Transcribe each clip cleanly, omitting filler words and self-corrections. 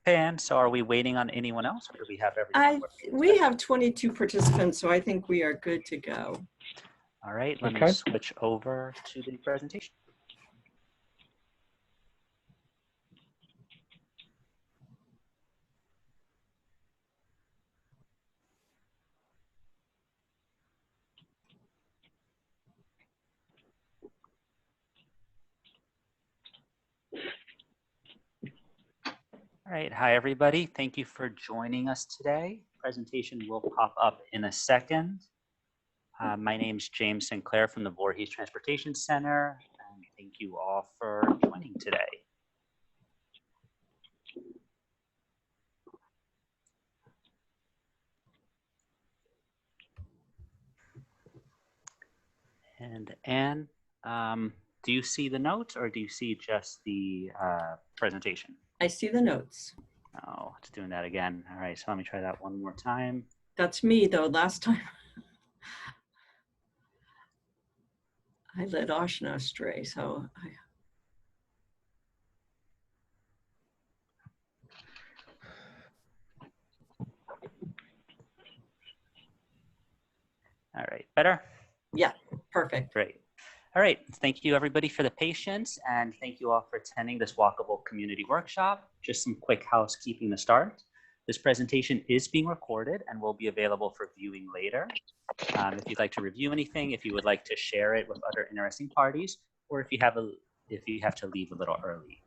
Pan, so are we waiting on anyone else, or do we have everyone? We have 22 participants, so I think we are good to go. All right, let me switch over to the presentation. All right, hi everybody. Thank you for joining us today. Presentation will pop up in a second. My name is James Sinclair from the Voorhees Transportation Center, and thank you all for joining today. And Anne, do you see the notes or do you see just the presentation? I see the notes. Oh, it's doing that again. All right, so let me try that one more time. That's me though, last time. I led Ashna astray, so All right, better? Yeah, perfect. Great. All right, thank you everybody for the patience, and thank you all for attending this Walkable community workshop. Just some quick housekeeping to start. This presentation is being recorded and will be available for viewing later. If you'd like to review anything, if you would like to share it with other interesting parties, or if you have to leave a little early.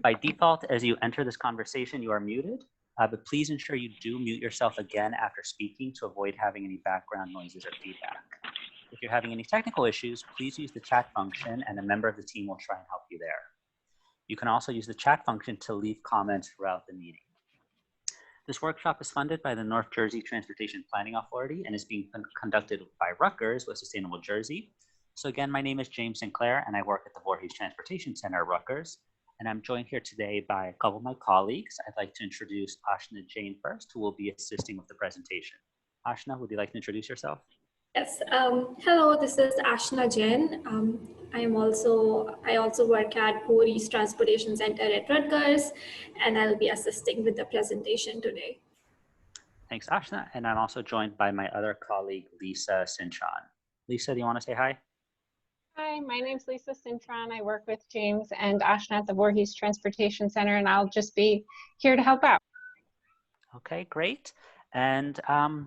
By default, as you enter this conversation, you are muted, but please ensure you do mute yourself again after speaking to avoid having any background noises or feedback. If you're having any technical issues, please use the chat function and a member of the team will try and help you there. You can also use the chat function to leave comments throughout the meeting. This workshop is funded by the North Jersey Transportation Planning Authority and is being conducted by Rutgers with Sustainable Jersey. So again, my name is James Sinclair and I work at the Voorhees Transportation Center at Rutgers. And I'm joined here today by a couple of my colleagues. I'd like to introduce Ashna Jain first, who will be assisting with the presentation. Ashna, would you like to introduce yourself? Yes. Hello, this is Ashna Jain. I also work at Voorhees Transportation Center at Rutgers, and I'll be assisting with the presentation today. Thanks, Ashna. And I'm also joined by my other colleague, Lisa Cintron. Lisa, do you want to say hi? Hi, my name's Lisa Cintron. I work with James and Ashna at the Voorhees Transportation Center, and I'll just be here to help out. Okay, great. And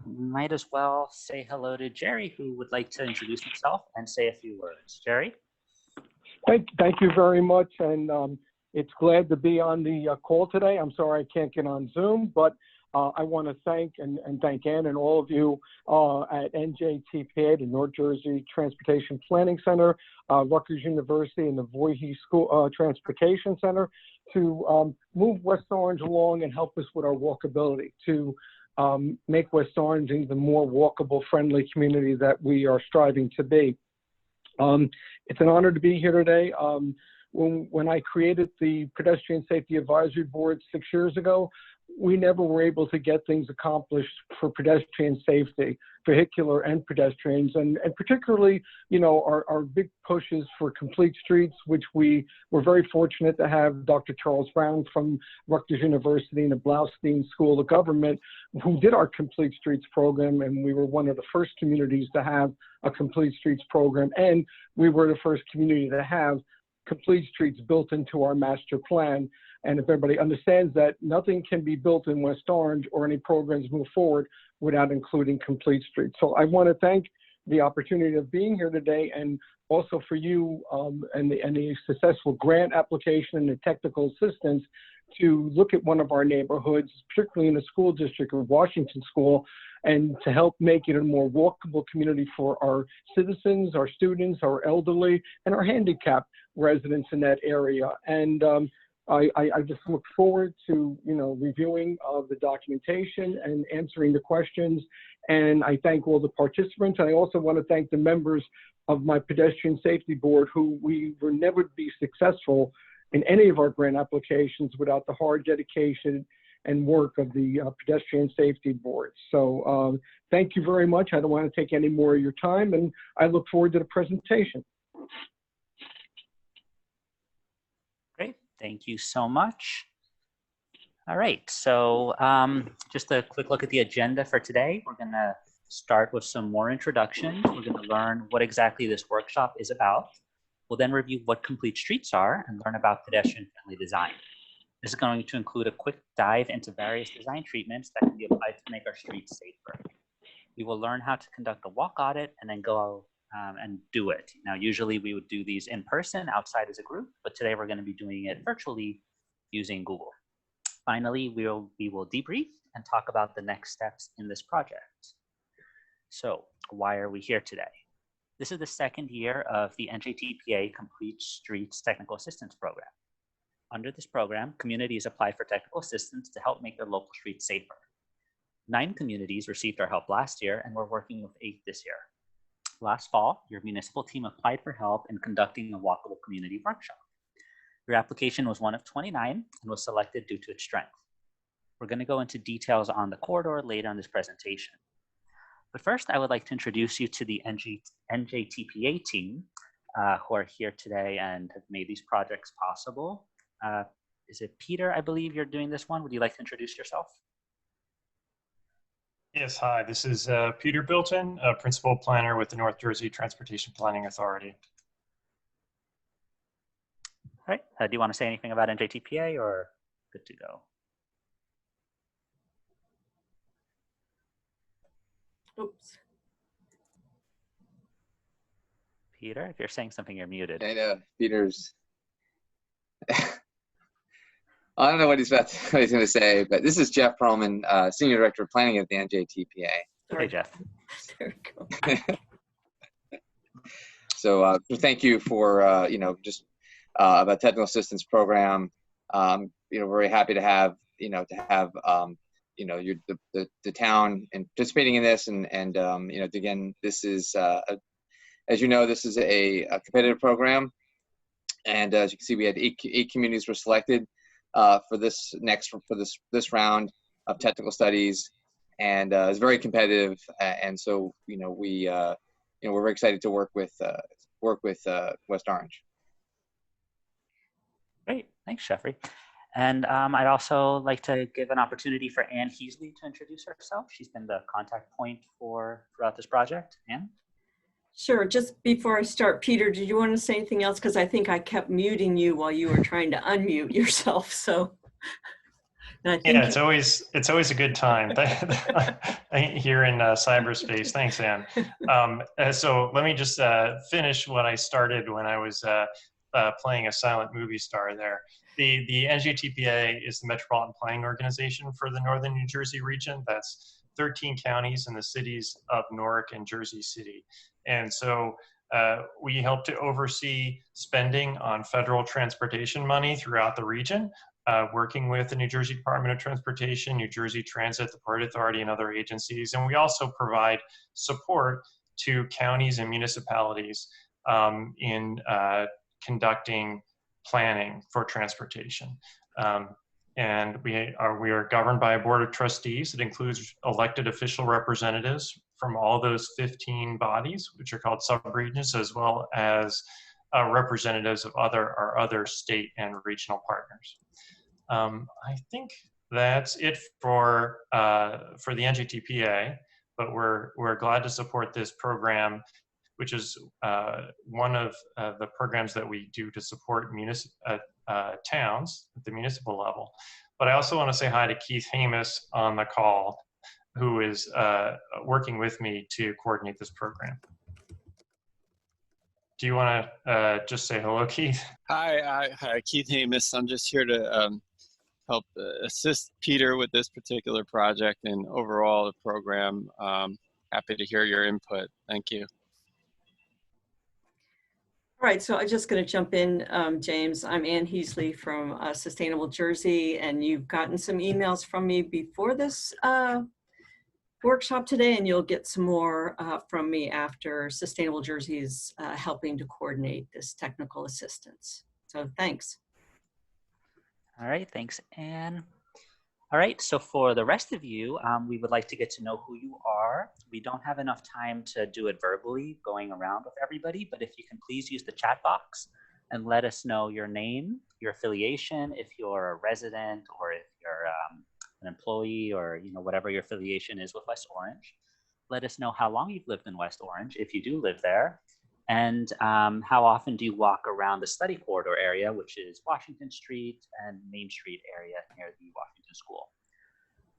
might as well say hello to Jerry, who would like to introduce himself and say a few words. Jerry? Thank you very much. And it's glad to be on the call today. I'm sorry I can't get on Zoom, but I want to thank and thank Ann and all of you at NJTPA, the North Jersey Transportation Planning Center, Rutgers University, and the Voorhees School Transportation Center to move West Orange along and help us with our walkability, to make West Orange the more walkable, friendly community that we are striving to be. It's an honor to be here today. When I created the Pedestrian Safety Advisory Board 6 years ago, we never were able to get things accomplished for pedestrian safety, vehicular and pedestrians, and particularly, you know, our big pushes for complete streets, which we were very fortunate to have Dr. Charles Brown from Rutgers University and the Blaustein School of Government, who did our Complete Streets program, and we were one of the first communities to have a Complete Streets program, and we were the first community to have complete streets built into our master plan. And if everybody understands that, nothing can be built in West Orange or any programs move forward without including complete streets. So I want to thank the opportunity of being here today, and also for you and the successful grant application and the technical assistance to look at one of our neighborhoods, particularly in the school district of Washington School, and to help make it a more walkable community for our citizens, our students, our elderly, and our handicapped residents in that area. And I just look forward to, you know, reviewing the documentation and answering the questions. And I thank all the participants. And I also want to thank the members of my pedestrian safety board, who we will never be successful in any of our grant applications without the hard dedication and work of the pedestrian safety board. So thank you very much. I don't want to take any more of your time, and I look forward to the presentation. Great, thank you so much. All right, so just a quick look at the agenda for today. We're gonna start with some more introductions. We're gonna learn what exactly this workshop is about. We'll then review what complete streets are and learn about pedestrian-friendly design. This is going to include a quick dive into various design treatments that can be applied to make our streets safer. We will learn how to conduct a walk audit and then go and do it. Now, usually we would do these in person outside as a group, but today we're going to be doing it virtually using Google. Finally, we will debrief and talk about the next steps in this project. So why are we here today? This is the second year of the NJTPA Complete Streets Technical Assistance Program. Under this program, communities apply for technical assistance to help make their local streets safer. 9 communities received our help last year, and we're working with 8 this year. Last fall, your municipal team applied for help in conducting a walkable community workshop. Your application was one of 29 and was selected due to its strength. We're going to go into details on the corridor later in this presentation. But first, I would like to introduce you to the NJTPA team who are here today and have made these projects possible. Is it Peter, I believe you're doing this one? Would you like to introduce yourself? Yes, hi, this is Peter Bilton, a principal planner with the North Jersey Transportation Planning Authority. All right, do you want to say anything about NJTPA or good to go? Oops. Peter, if you're saying something, you're muted. I know, Peter's. I don't know what he's going to say, but this is Jeff Perlman, Senior Director of Planning at the NJTPA. Hey, Jeff. There we go. So thank you for, just about technical assistance program. We're very happy to have, the town and participating in this. And again, this is, as you know, this is a competitive program. And as you can see, we had eight communities were selected for this round of technical studies, and it's very competitive. And so, we're very excited to work with West Orange. Great, thanks, Jeffrey. And I'd also like to give an opportunity for Ann Heasley to introduce herself. She's been the contact point throughout this project. Ann? Sure. Just before I start, Peter, did you want to say anything else? Because I think I kept muting you while you were trying to unmute yourself. So, and I think yeah, it's always a good time here in cyberspace. Thanks, Ann. So let me just finish what I started when I was playing a silent movie star there. The NJTPA is the Metropolitan Planning Organization for the Northern New Jersey region. That's 13 counties in the cities of Newark and Jersey City. And so we help to oversee spending on federal transportation money throughout the region, working with the New Jersey Department of Transportation, New Jersey Transit, the Port Authority, and other agencies. And we also provide support to counties and municipalities in conducting planning for transportation. And we are governed by a board of trustees that includes elected official representatives from all those 15 bodies, which are called subregions, as well as representatives of our other state and regional partners. I think that's it for the NJTPA, but we're glad to support this program, which is one of the programs that we do to support towns at the municipal level. But I also want to say hi to Keith Hamus on the call, who is working with me to coordinate this program. Do you want to just say hello, Keith? Hi, Keith Hamus. I'm just here to help assist Peter with this particular project and overall the program. Happy to hear your input. Thank you. All right, so I'm just going to jump in, James. I'm Ann Heasley from Sustainable Jersey, and you've gotten some emails from me before this workshop today, and you'll get some more from me after. Sustainable Jersey is helping to coordinate this technical assistance. So thanks. All right, thanks, Ann. All right, so for the rest of you, we would like to get to know who you are. We don't have enough time to do it verbally going around with everybody, but if you can please use the chat box and let us know your name, your affiliation, if you're a resident or if you're an employee, or whatever your affiliation is with West Orange. Let us know how long you've lived in West Orange, if you do live there, and how often do you walk around the study corridor area, which is Washington Street and Main Street area near the Washington School.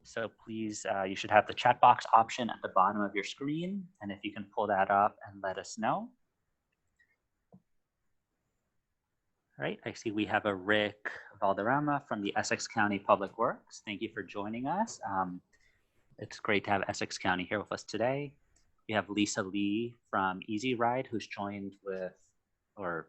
So please, you should have the chat box option at the bottom of your screen, and if you can pull that up and let us know. All right, I see we have a Rick Valderrama from the Essex County Public Works. Thank you for joining us. It's great to have Essex County here with us today. We have Lisa Lee from Easy Ride, who's joined with, or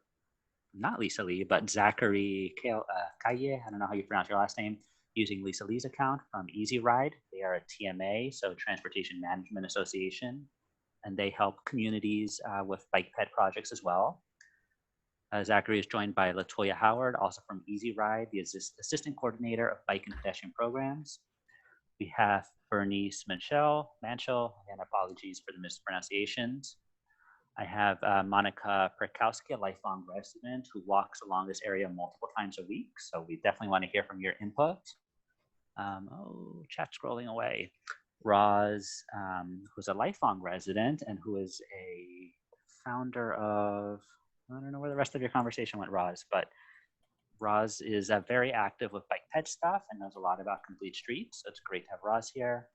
not Lisa Lee, but Zachary Calle, I don't know how you pronounce your last name, using Lisa Lee's account from Easy Ride. They are a TMA, so Transportation Management Association, and they help communities with bike ped projects as well. Zachary is joined by Latoya Howard, also from Easy Ride, the Assistant Coordinator of Bike and Pedestrian Programs. We have Bernice Manchel, and apologies for the mispronunciations. I have Monica Perkowski, a lifelong resident who walks along this area multiple times a week. So we definitely want to hear from your input. Chat scrolling away. Roz, who's a lifelong resident and who is a founder of, I don't know where the rest of your conversation went, Roz, but Roz is very active with bike ped stuff and knows a lot about complete streets. So it's great to have Roz here.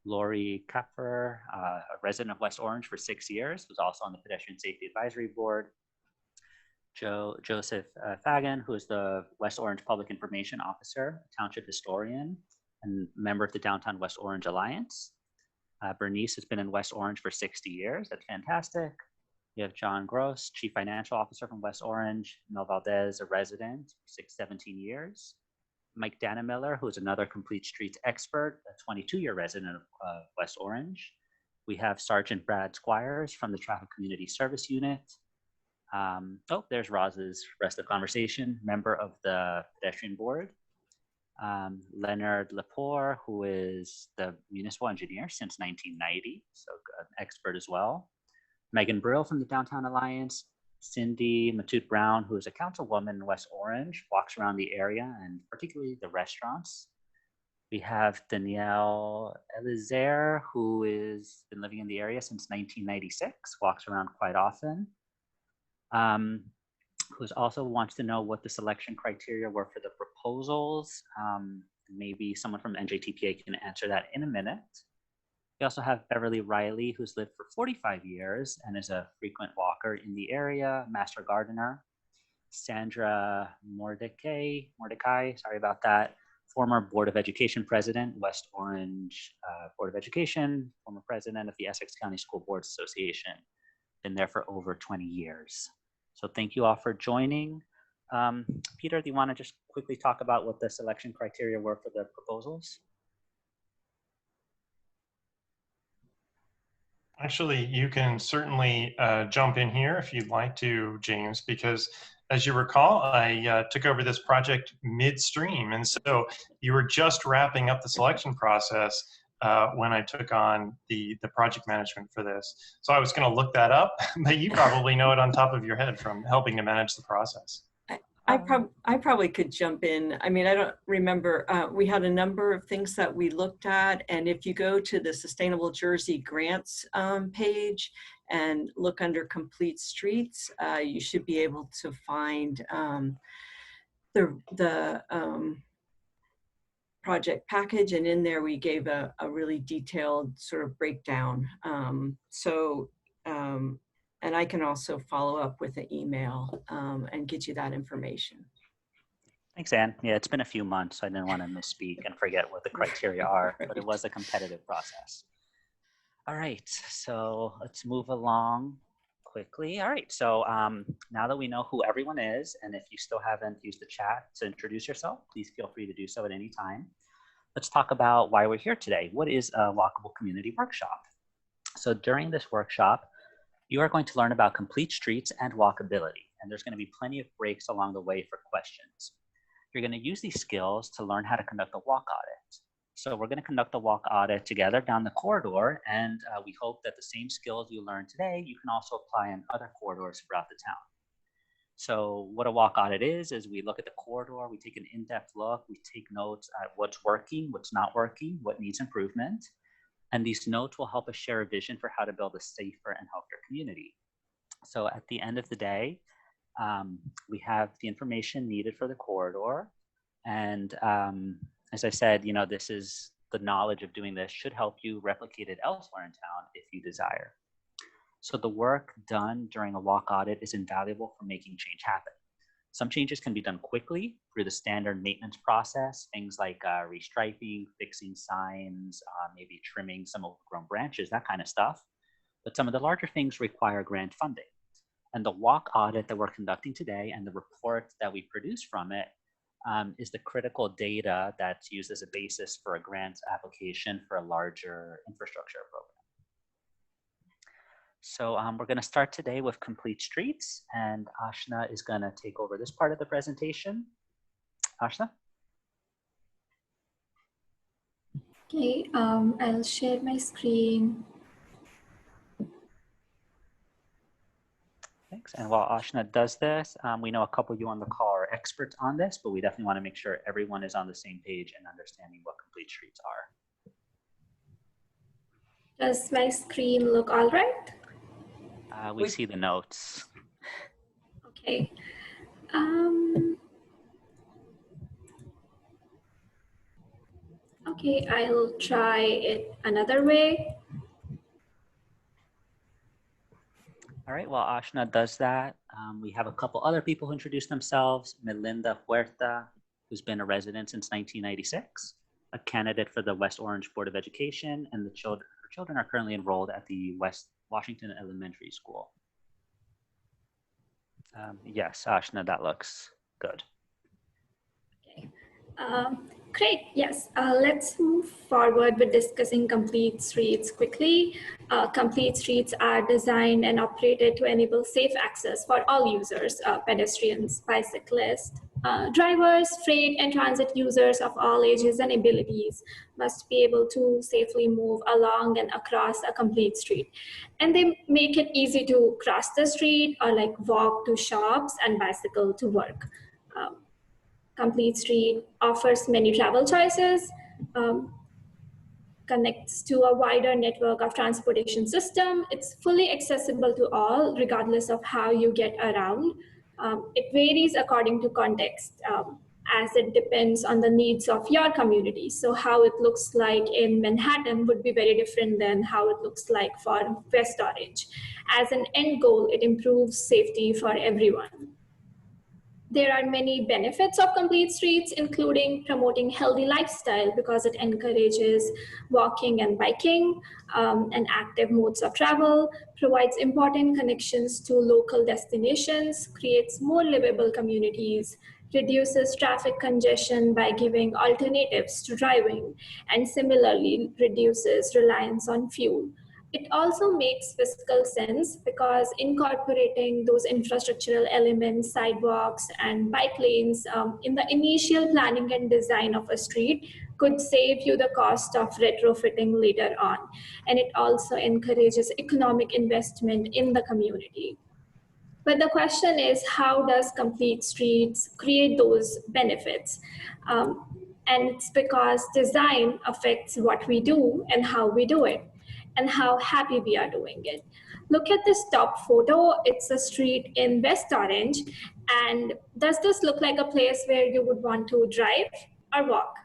Lori Kupfer, a resident of West Orange for 6 years, was also on the Pedestrian Safety Advisory Board. Joseph Fagan, who is the West Orange Public Information Officer, township historian, and member of the Downtown West Orange Alliance. Bernice has been in West Orange for 60 years. That's fantastic. We have John Gross, Chief Financial Officer from West Orange. Mel Valdez, a resident, 17 years. Mike Dannemiller, who is another complete streets expert, a 22-year resident of West Orange. We have Sergeant Brad Squires from the Traffic Community Service Unit. There's Roz's rest of the conversation, member of the Pedestrian Board. Leonard Lepore, who is the municipal engineer since 1990, so an expert as well. Megan Brill from the Downtown Alliance. Cindy Matute Brown, who is a councilwoman in West Orange, walks around the area and particularly the restaurants. We have Danielle Elizer, who has been living in the area since 1996, walks around quite often. Who also wants to know what the selection criteria were for the proposals. Maybe someone from NJTPA can answer that in a minute. We also have Beverly Riley, who's lived for 45 years and is a frequent walker in the area, master gardener. Sandra Mordecai, sorry about that, former Board of Education president, West Orange Board of Education, former president of the Essex County School Boards Association, been there for over 20 years. So thank you all for joining. Peter, do you want to just quickly talk about what the selection criteria were for the proposals? Actually, you can certainly jump in here if you'd like to, James, because as you recall, I took over this project midstream. And so you were just wrapping up the selection process when I took on the project management for this. So I was going to look that up, but you probably know it on top of your head from helping to manage the process. I probably could jump in. I mean, I don't remember. We had a number of things that we looked at. And if you go to the Sustainable Jersey Grants page and look under Complete Streets, you should be able to find the project package. And in there, we gave a really detailed sort of breakdown. And I can also follow up with an email and get you that information. Thanks, Anne. Yeah, it's been a few months, so I didn't want to misspeak and forget what the criteria are, Right. but it was a competitive process. All right, so let's move along quickly. All right, so now that we know who everyone is, and if you still haven't used the chat to introduce yourself, please feel free to do so at any time. Let's talk about why we're here today. What is a Walkable Community Workshop? So during this workshop, you are going to learn about complete streets and walkability, and there's going to be plenty of breaks along the way for questions. You're going to use these skills to learn how to conduct a walk audit. So we're going to conduct a walk audit together down the corridor, and we hope that the same skills you learned today, you can also apply in other corridors throughout the town. So what a walk audit is we look at the corridor, we take an in-depth look, we take notes at what's working, what's not working, what needs improvement. And these notes will help us share a vision for how to build a safer and healthier community. So at the end of the day, we have the information needed for the corridor. And as I said, this is the knowledge of doing this should help you replicate it elsewhere in town if you desire. So the work done during a walk audit is invaluable for making change happen. Some changes can be done quickly through the standard maintenance process, things like restriping, fixing signs, maybe trimming some overgrown branches, that kind of stuff. But some of the larger things require grant funding. And the walk audit that we're conducting today and the report that we produce from it is the critical data that's used as a basis for a grant application for a larger infrastructure program. So we're going to start today with complete streets, and Ashna is going to take over this part of the presentation. Ashna? Okay, I'll share my screen. Thanks. And while Ashna does this, we know a couple of you on the call are experts on this, but we definitely want to make sure everyone is on the same page and understanding what complete streets are. Does my screen look all right? We see the notes. Okay. Okay, I'll try it another way. All right, while Ashna does that, we have a couple other people who introduce themselves. Melinda Huerta, who's been a resident since 1996, a candidate for the West Orange Board of Education, and her children are currently enrolled at the West Washington Elementary School. Yes, Ashna, that looks good. Okay. Great, yes. Let's move forward with discussing complete streets quickly. Complete streets are designed and operated to enable safe access for all users, pedestrians, bicyclists, drivers, freight and transit users of all ages and abilities must be able to safely move along and across a complete street. And they make it easy to cross the street or like walk to shops and bicycle to work. Complete Street offers many travel choices, connects to a wider network of transportation system. It's fully accessible to all, regardless of how you get around. It varies according to context, as it depends on the needs of your community. So how it looks like in Manhattan would be very different than how it looks like for West Orange. As an end goal, it improves safety for everyone. There are many benefits of complete streets, including promoting healthy lifestyle because it encourages walking and biking and active modes of travel, provides important connections to local destinations, creates more livable communities, reduces traffic congestion by giving alternatives to driving, and similarly reduces reliance on fuel. It also makes fiscal sense because incorporating those infrastructural elements, sidewalks and bike lanes in the initial planning and design of a street could save you the cost of retrofitting later on. And it also encourages economic investment in the community. But the question is, how does complete streets create those benefits? And it's because design affects what we do and how we do it, and how happy we are doing it. Look at this top photo. It's a street in West Orange. And does this look like a place where you would want to drive or walk?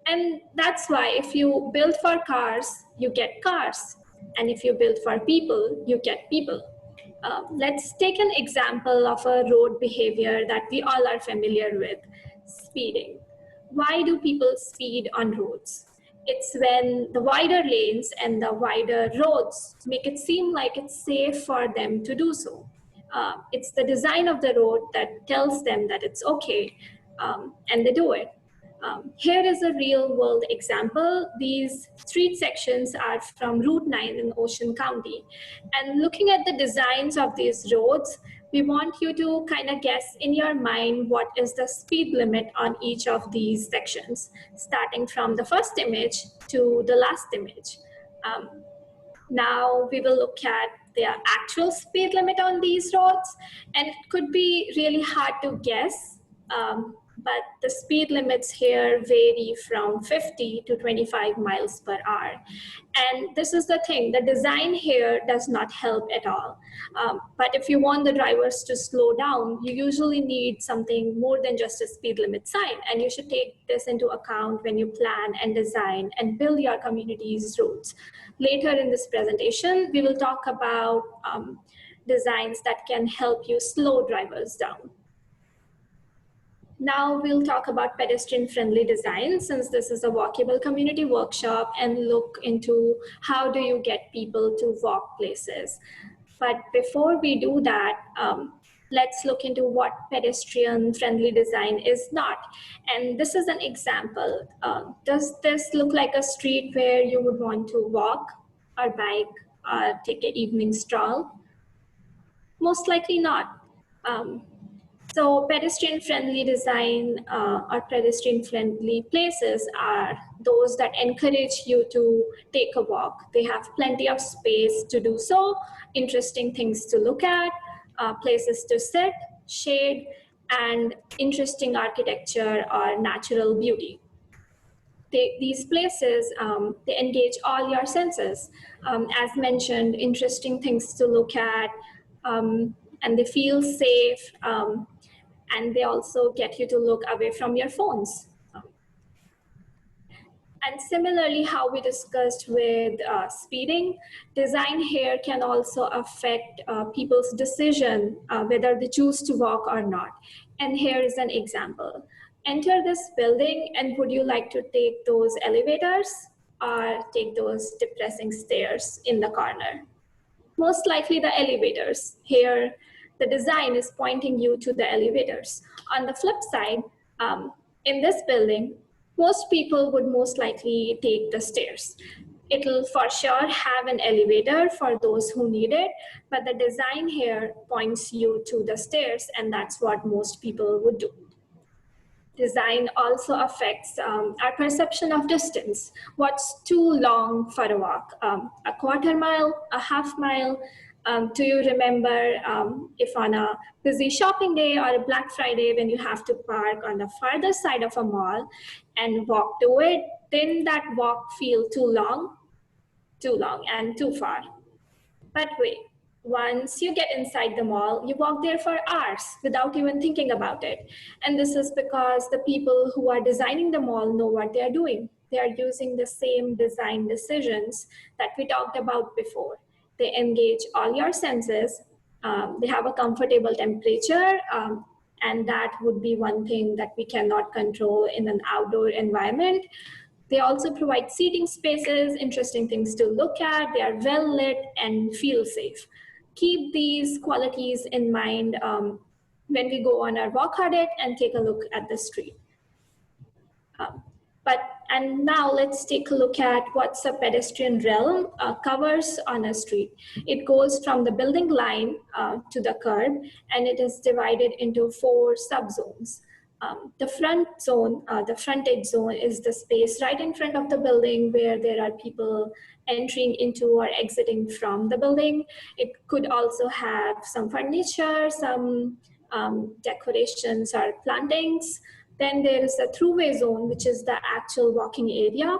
And that's why if you build for cars, you get cars. And if you build for people, you get people. Let's take an example of a road behavior that we all are familiar with, speeding. Why do people speed on roads? It's when the wider lanes and the wider roads make it seem like it's safe for them to do so. It's the design of the road that tells them that it's okay, and they do it. Here is a real world example. These street sections are from Route 9 in Ocean County. And looking at the designs of these roads, we want you to kind of guess in your mind what is the speed limit on each of these sections, starting from the first image to the last image. Now we will look at the actual speed limit on these roads, and it could be really hard to guess, but the speed limits here vary from 50 to 25 miles per hour. And this is the thing, the design here does not help at all. But if you want the drivers to slow down, you usually need something more than just a speed limit sign. And you should take this into account when you plan and design and build your community's routes. Later in this presentation, we will talk about designs that can help you slow drivers down. Now we'll talk about pedestrian-friendly design, since this is a walkable community workshop, and look into how do you get people to walk places. But before we do that, let's look into what pedestrian-friendly design is not. And this is an example. Does this look like a street where you would want to walk or bike, take an evening stroll? Most likely not. So pedestrian-friendly design or pedestrian-friendly places are those that encourage you to take a walk. They have plenty of space to do so, interesting things to look at, places to sit, shade, and interesting architecture or natural beauty. These places, they engage all your senses. As mentioned, interesting things to look at, and they feel safe, and they also get you to look away from your phones. And similarly, how we discussed with speeding, design here can also affect people's decision whether they choose to walk or not. And here is an example. Enter this building, and would you like to take those elevators or take those depressing stairs in the corner? Most likely the elevators. Here, the design is pointing you to the elevators. On the flip side, in this building, most people would most likely take the stairs. It'll for sure have an elevator for those who need it, but the design here points you to the stairs, and that's what most people would do. Design also affects our perception of distance. What's too long for a walk? A quarter mile, a half mile? Do you remember if on a busy shopping day or a Black Friday when you have to park on the farther side of a mall and walk to it, didn't that walk feel too long and too far? But wait, once you get inside the mall, you walk there for hours without even thinking about it. And this is because the people who are designing the mall know what they are doing. They are using the same design decisions that we talked about before. They engage all your senses. They have a comfortable temperature, and that would be one thing that we cannot control in an outdoor environment. They also provide seating spaces, interesting things to look at. They are well lit and feel safe. Keep these qualities in mind when we go on our walk audit and take a look at the street. And now let's take a look at what a pedestrian realm covers on a street. It goes from the building line to the curb, and it is divided into 4 subzones. The front zone, the frontage zone, is the space right in front of the building where there are people entering into or exiting from the building. It could also have some furniture, some decorations or plantings. Then there is the throughway zone, which is the actual walking area.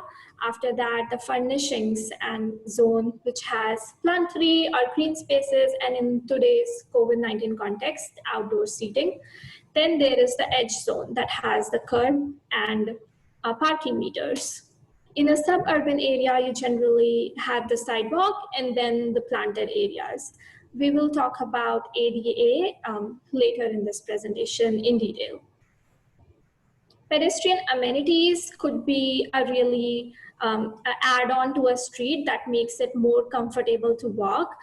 After that, the furnishings and zone, which has plant-free or green spaces, and in today's COVID-19 context, outdoor seating. Then there is the edge zone that has the curb and parking meters. In a suburban area, you generally have the sidewalk and then the planted areas. We will talk about ADA later in this presentation in detail. Pedestrian amenities could be a really add-on to a street that makes it more comfortable to walk.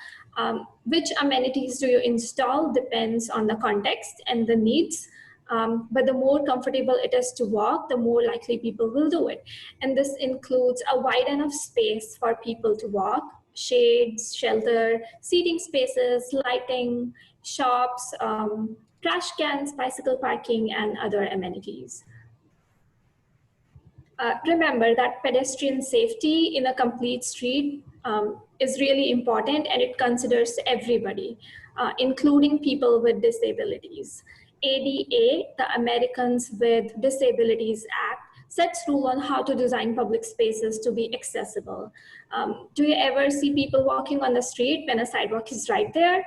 Which amenities do you install depends on the context and the needs. But the more comfortable it is to walk, the more likely people will do it. And this includes a wide enough space for people to walk, shades, shelter, seating spaces, lighting, shops, trash cans, bicycle parking, and other amenities. Remember that pedestrian safety in a complete street is really important, and it considers everybody, including people with disabilities. ADA, the Americans with Disabilities Act, sets rule on how to design public spaces to be accessible. Do you ever see people walking on the street when a sidewalk is right there?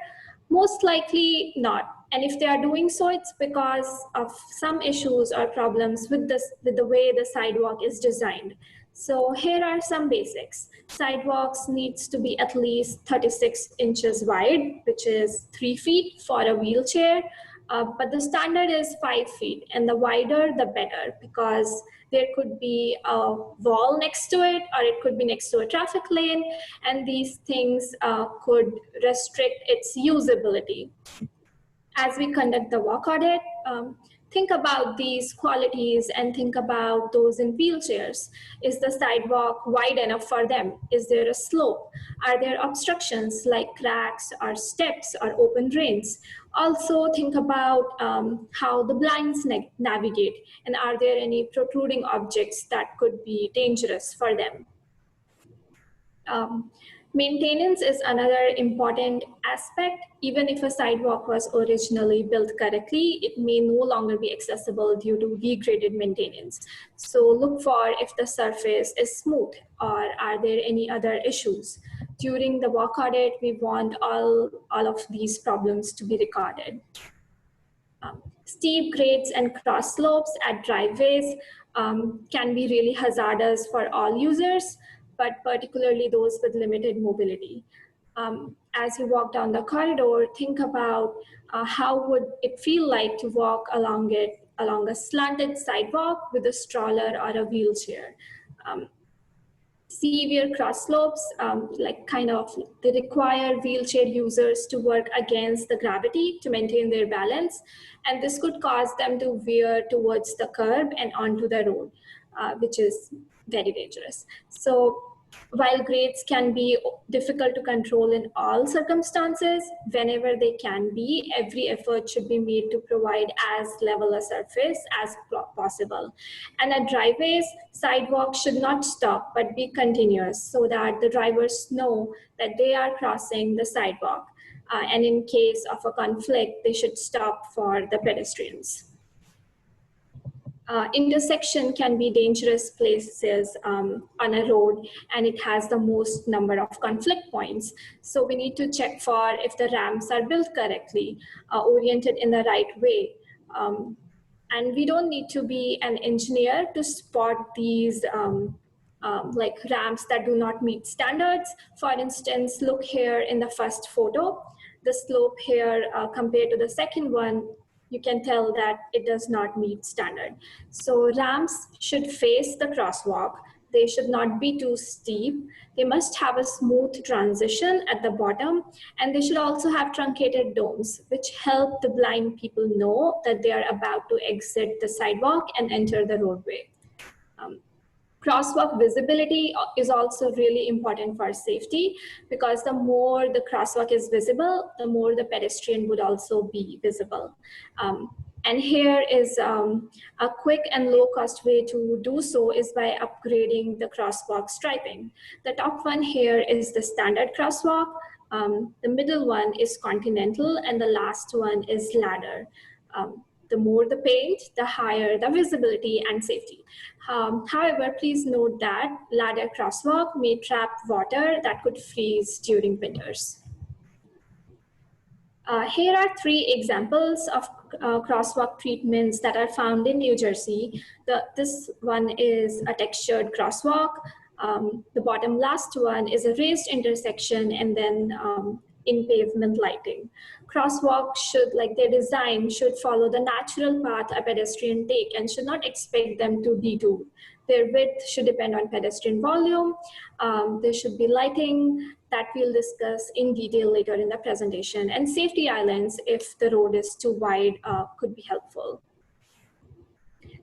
Most likely not. And if they are doing so, it's because of some issues or problems with the way the sidewalk is designed. So here are some basics. Sidewalks needs to be at least 36 inches wide, which is 3 feet for a wheelchair. But the standard is 5 feet, and the wider the better, because there could be a wall next to it, or it could be next to a traffic lane, and these things could restrict its usability. As we conduct the walk audit, think about these qualities and think about those in wheelchairs. Is the sidewalk wide enough for them? Is there a slope? Are there obstructions like cracks or steps or open drains? Also think about how the blinds navigate, and are there any protruding objects that could be dangerous for them? Maintenance is another important aspect. Even if a sidewalk was originally built correctly, it may no longer be accessible due to degraded maintenance. So look for if the surface is smooth, or are there any other issues. During the walk audit, we want all of these problems to be recorded. Steep grades and cross slopes at driveways can be really hazardous for all users, but particularly those with limited mobility. As you walk down the corridor, think about how would it feel like to walk along a slanted sidewalk with a stroller or a wheelchair. Severe cross slopes, they require wheelchair users to work against the gravity to maintain their balance, and this could cause them to veer towards the curb and onto the road, which is very dangerous. So while grades can be difficult to control in all circumstances, whenever they can be, every effort should be made to provide as level a surface as possible. And at driveways, sidewalks should not stop but be continuous, so that the drivers know that they are crossing the sidewalk. And in case of a conflict, they should stop for the pedestrians. Intersection can be dangerous places on a road, and it has the most number of conflict points. So we need to check for if the ramps are built correctly, oriented in the right way. And we don't need to be an engineer to spot these like ramps that do not meet standards. For instance, look here in the first photo. The slope here compared to the second one, you can tell that it does not meet standard. So ramps should face the crosswalk. They should not be too steep. They must have a smooth transition at the bottom, and they should also have truncated domes, which help the blind people know that they are about to exit the sidewalk and enter the roadway. Crosswalk visibility is also really important for safety, because the more the crosswalk is visible, the more the pedestrian would also be visible. And here is a quick and low cost way to do so is by upgrading the crosswalk striping. The top one here is the standard crosswalk. The middle one is continental, and the last one is ladder. The more the paint, the higher the visibility and safety. However, please note that ladder crosswalk may trap water that could freeze during winters. Here are 3 examples of crosswalk treatments that are found in New Jersey. This one is a textured crosswalk. The bottom last one is a raised intersection, and then in pavement lighting. Crosswalks should, like their design, should follow the natural path a pedestrian take and should not expect them to detour. Their width should depend on pedestrian volume. There should be lighting that we'll discuss in detail later in the presentation. And safety islands, if the road is too wide, could be helpful.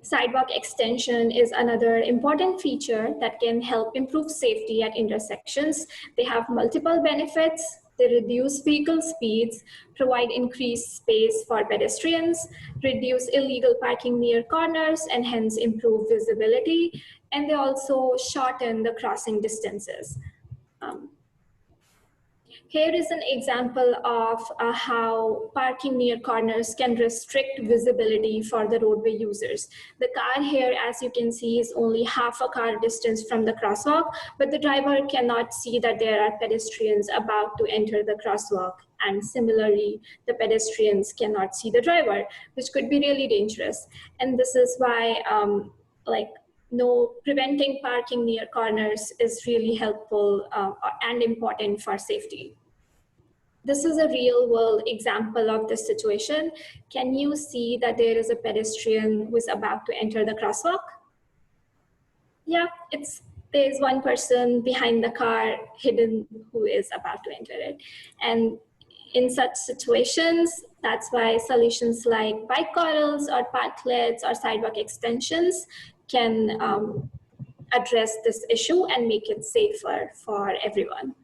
Sidewalk extension is another important feature that can help improve safety at intersections. They have multiple benefits. They reduce vehicle speeds, provide increased space for pedestrians, reduce illegal parking near corners, and hence improve visibility. And they also shorten the crossing distances. Here is an example of how parking near corners can restrict visibility for the roadway users. The car here, as you can see, is only half a car distance from the crosswalk, but the driver cannot see that there are pedestrians about to enter the crosswalk. And similarly, the pedestrians cannot see the driver, which could be really dangerous. And this is why preventing parking near corners is really helpful and important for safety. This is a real world example of this situation. Can you see that there is a pedestrian who is about to enter the crosswalk? Yeah, there's one person behind the car hidden who is about to enter it. And in such situations, that's why solutions like bike corrals or parklets or sidewalk extensions can address this issue and make it safer for everyone.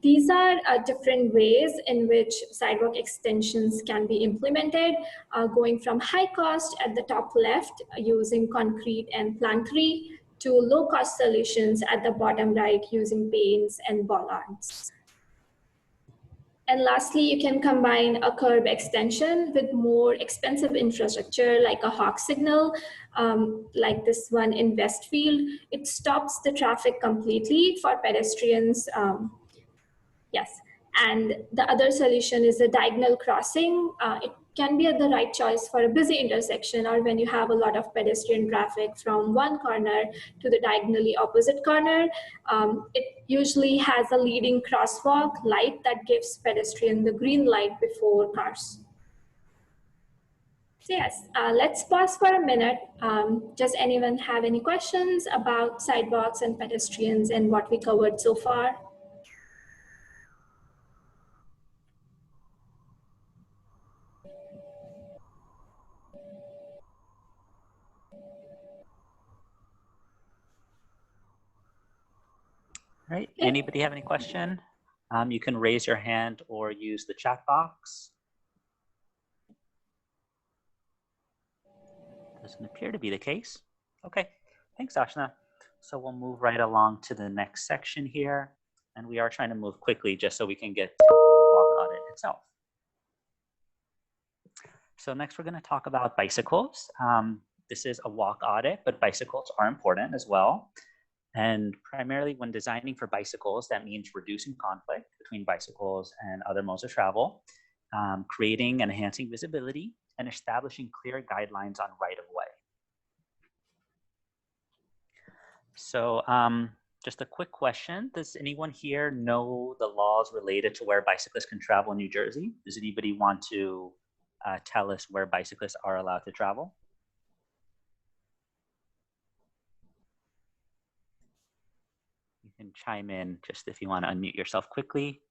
These are different ways in which sidewalk extensions can be implemented, going from high cost at the top left using concrete and plankery to low cost solutions at the bottom right using paints and bollards. And lastly, you can combine a curb extension with more expensive infrastructure like a hawk signal, like this one in Westfield. It stops the traffic completely for pedestrians. Yes, and the other solution is a diagonal crossing. It can be the right choice for a busy intersection or when you have a lot of pedestrian traffic from one corner to the diagonally opposite corner. It usually has a leading crosswalk light that gives pedestrian the green light before cars. So yes, let's pause for a minute. Does anyone have any questions about sidewalks and pedestrians and what we covered so far? All right, anybody have any question? You can raise your hand or use the chat box. Doesn't appear to be the case. Okay, thanks, Ashna. So we'll move right along to the next section here. And we are trying to move quickly just so we can get to the walk audit itself. So next we're gonna talk about bicycles. This is a walk audit, but bicycles are important as well. And primarily when designing for bicycles, that means reducing conflict between bicycles and other modes of travel, creating and enhancing visibility, and establishing clear guidelines on right-of-way. So just a quick question. Does anyone here know the laws related to where bicyclists can travel in New Jersey? Does anybody want to tell us where bicyclists are allowed to travel? You can chime in just if you want to unmute yourself quickly.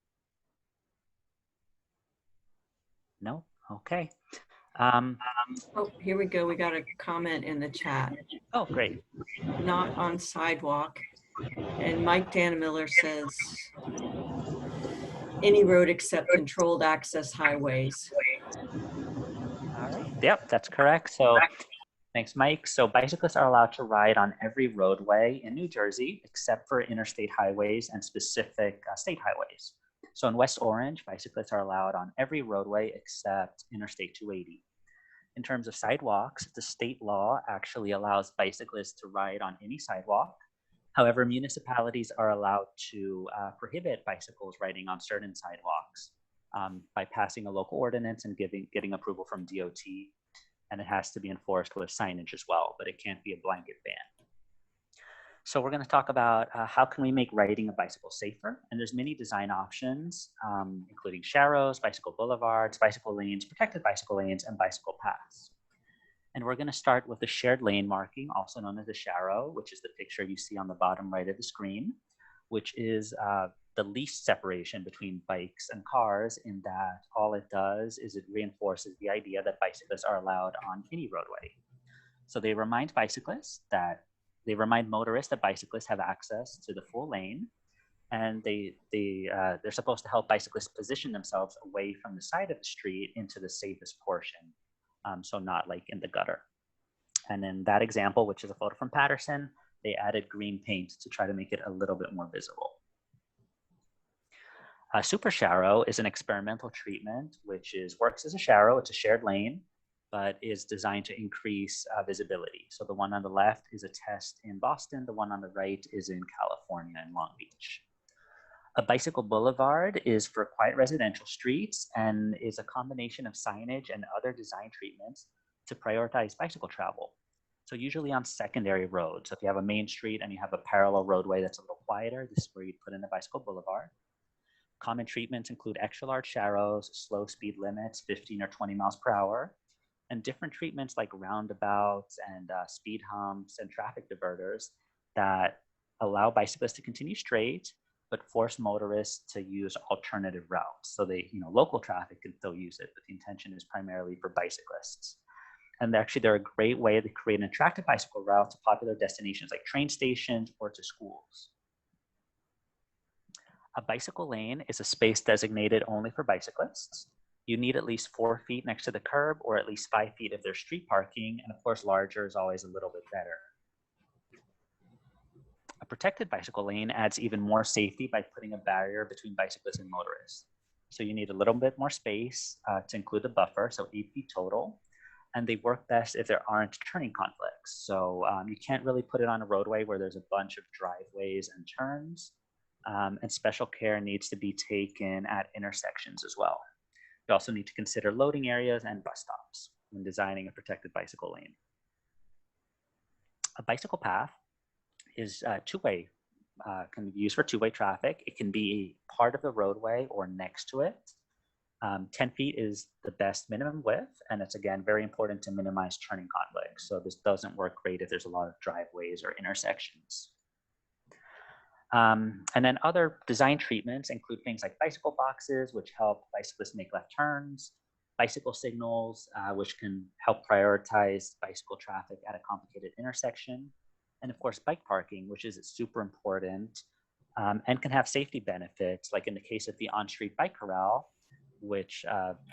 No? Okay. Oh, here we go. We got a comment in the chat. Oh, great. Not on sidewalk. And Mike Danamiller says, any road except controlled access highways. All right. Yep, that's correct. So thanks, Mike. So bicyclists are allowed to ride on every roadway in New Jersey except for interstate highways and specific state highways. So in West Orange, bicyclists are allowed on every roadway except Interstate 280. In terms of sidewalks, the state law actually allows bicyclists to ride on any sidewalk. However, municipalities are allowed to prohibit bicycles riding on certain sidewalks by passing a local ordinance and getting approval from DOT. And it has to be enforced with signage as well, but it can't be a blanket ban. So we're going to talk about how can we make riding a bicycle safer. And there's many design options, including sharrows, bicycle boulevards, bicycle lanes, protected bicycle lanes, and bicycle paths. And we're going to start with the shared lane marking, also known as the sharrow, which is the picture you see on the bottom right of the screen, which is the least separation between bikes and cars in that all it does is it reinforces the idea that bicyclists are allowed on any roadway. So they remind motorists that bicyclists have access to the full lane, and they're supposed to help bicyclists position themselves away from the side of the street into the safest portion, so not like in the gutter. And in that example, which is a photo from Patterson, they added green paint to try to make it a little bit more visible. Super Sharrow is an experimental treatment which works as a sharrow. It's a shared lane, but is designed to increase visibility. So the one on the left is a test in Boston. The one on the right is in California in Long Beach. A bicycle boulevard is for quiet residential streets and is a combination of signage and other design treatments to prioritize bicycle travel. So usually on secondary roads. So if you have a main street and you have a parallel roadway that's a little quieter, this is where you put in a bicycle boulevard. Common treatments include extra large sharrows, slow speed limits, 15 or 20 miles per hour, and different treatments like roundabouts and speed humps and traffic diverters that allow bicyclists to continue straight, but force motorists to use alternative routes. So local traffic can still use it, but the intention is primarily for bicyclists. And actually, they're a great way to create an attractive bicycle route to popular destinations like train stations or to schools. A bicycle lane is a space designated only for bicyclists. You need at least 4 feet next to the curb or at least 5 feet if there's street parking. And of course, larger is always a little bit better. A protected bicycle lane adds even more safety by putting a barrier between bicyclists and motorists. So you need a little bit more space to include the buffer, so 8 feet total. And they work best if there aren't turning conflicts. So you can't really put it on a roadway where there's a bunch of driveways and turns. And special care needs to be taken at intersections as well. You also need to consider loading areas and bus stops when designing a protected bicycle lane. A bicycle path is two-way, can be used for two-way traffic. It can be part of the roadway or next to it. 10 feet is the best minimum width, and it's again very important to minimize turning conflicts. So this doesn't work great if there's a lot of driveways or intersections. And then other design treatments include things like bicycle boxes, which help bicyclists make left turns, bicycle signals, which can help prioritize bicycle traffic at a complicated intersection, and of course, bike parking, which is super important and can have safety benefits, like in the case of the on-street bike corral, which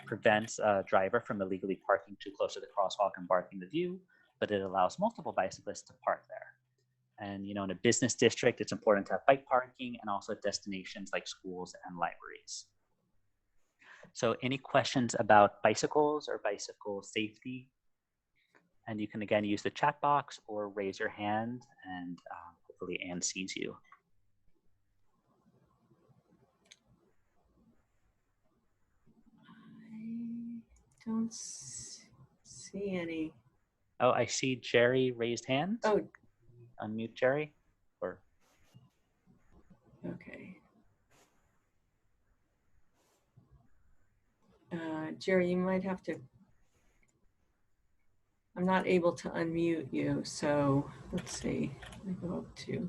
prevents a driver from illegally parking too close to the crosswalk and blocking the view, but it allows multiple bicyclists to park there. And in a business district, it's important to have bike parking and also destinations like schools and libraries. So any questions about bicycles or bicycle safety? And you can again use the chat box or raise your hand, and hopefully Anne sees you. I don't see any. Oh, I see Jerry raised hand. Oh. Unmute Jerry. Or okay. Jerry, you might have to. I'm not able to unmute you, so let's see. Let me go up to.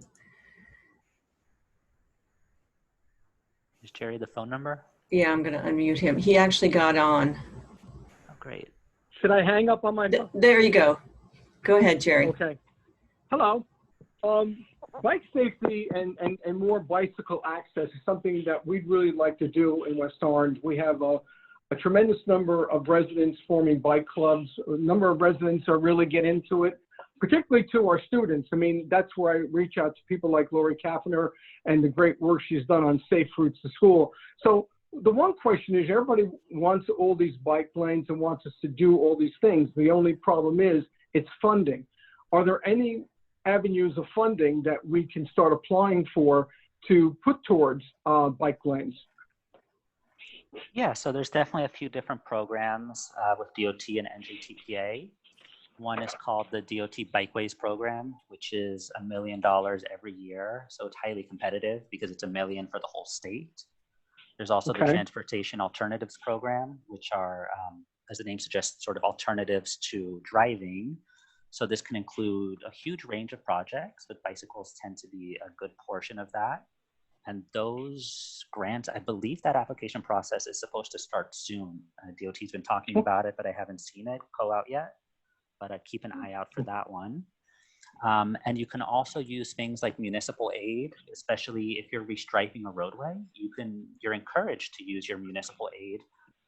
Is Jerry the phone number? Yeah, I'm going to unmute him. He actually got on. Oh, great. Should I hang up on my phone? There you go. Go ahead, Jerry. Okay. Hello. Bike safety and more bicycle access is something that we'd really like to do in West Orange. We have a tremendous number of residents forming bike clubs. A number of residents are really get into it, particularly to our students. I mean, that's where I reach out to people like Lori Kaffner and the great work she's done on safe routes to school. So the one question is, everybody wants all these bike lanes and wants us to do all these things. The only problem is it's funding. Are there any avenues of funding that we can start applying for to put towards bike lanes? Yeah, so there's definitely a few different programs with DOT and NJTPA. One is called the DOT Bikeways program, which is $1 million every year. So it's highly competitive because it's $1 million for the whole state. There's also the Transportation Alternatives program, which are, as the name suggests, sort of alternatives to driving. So this can include a huge range of projects, but bicycles tend to be a good portion of that. And those grants, I believe that application process is supposed to start soon. DOT's been talking about it, but I haven't seen it go out yet. But I keep an eye out for that one. And you can also use things like municipal aid, especially if you're restriping a roadway. You're encouraged to use your municipal aid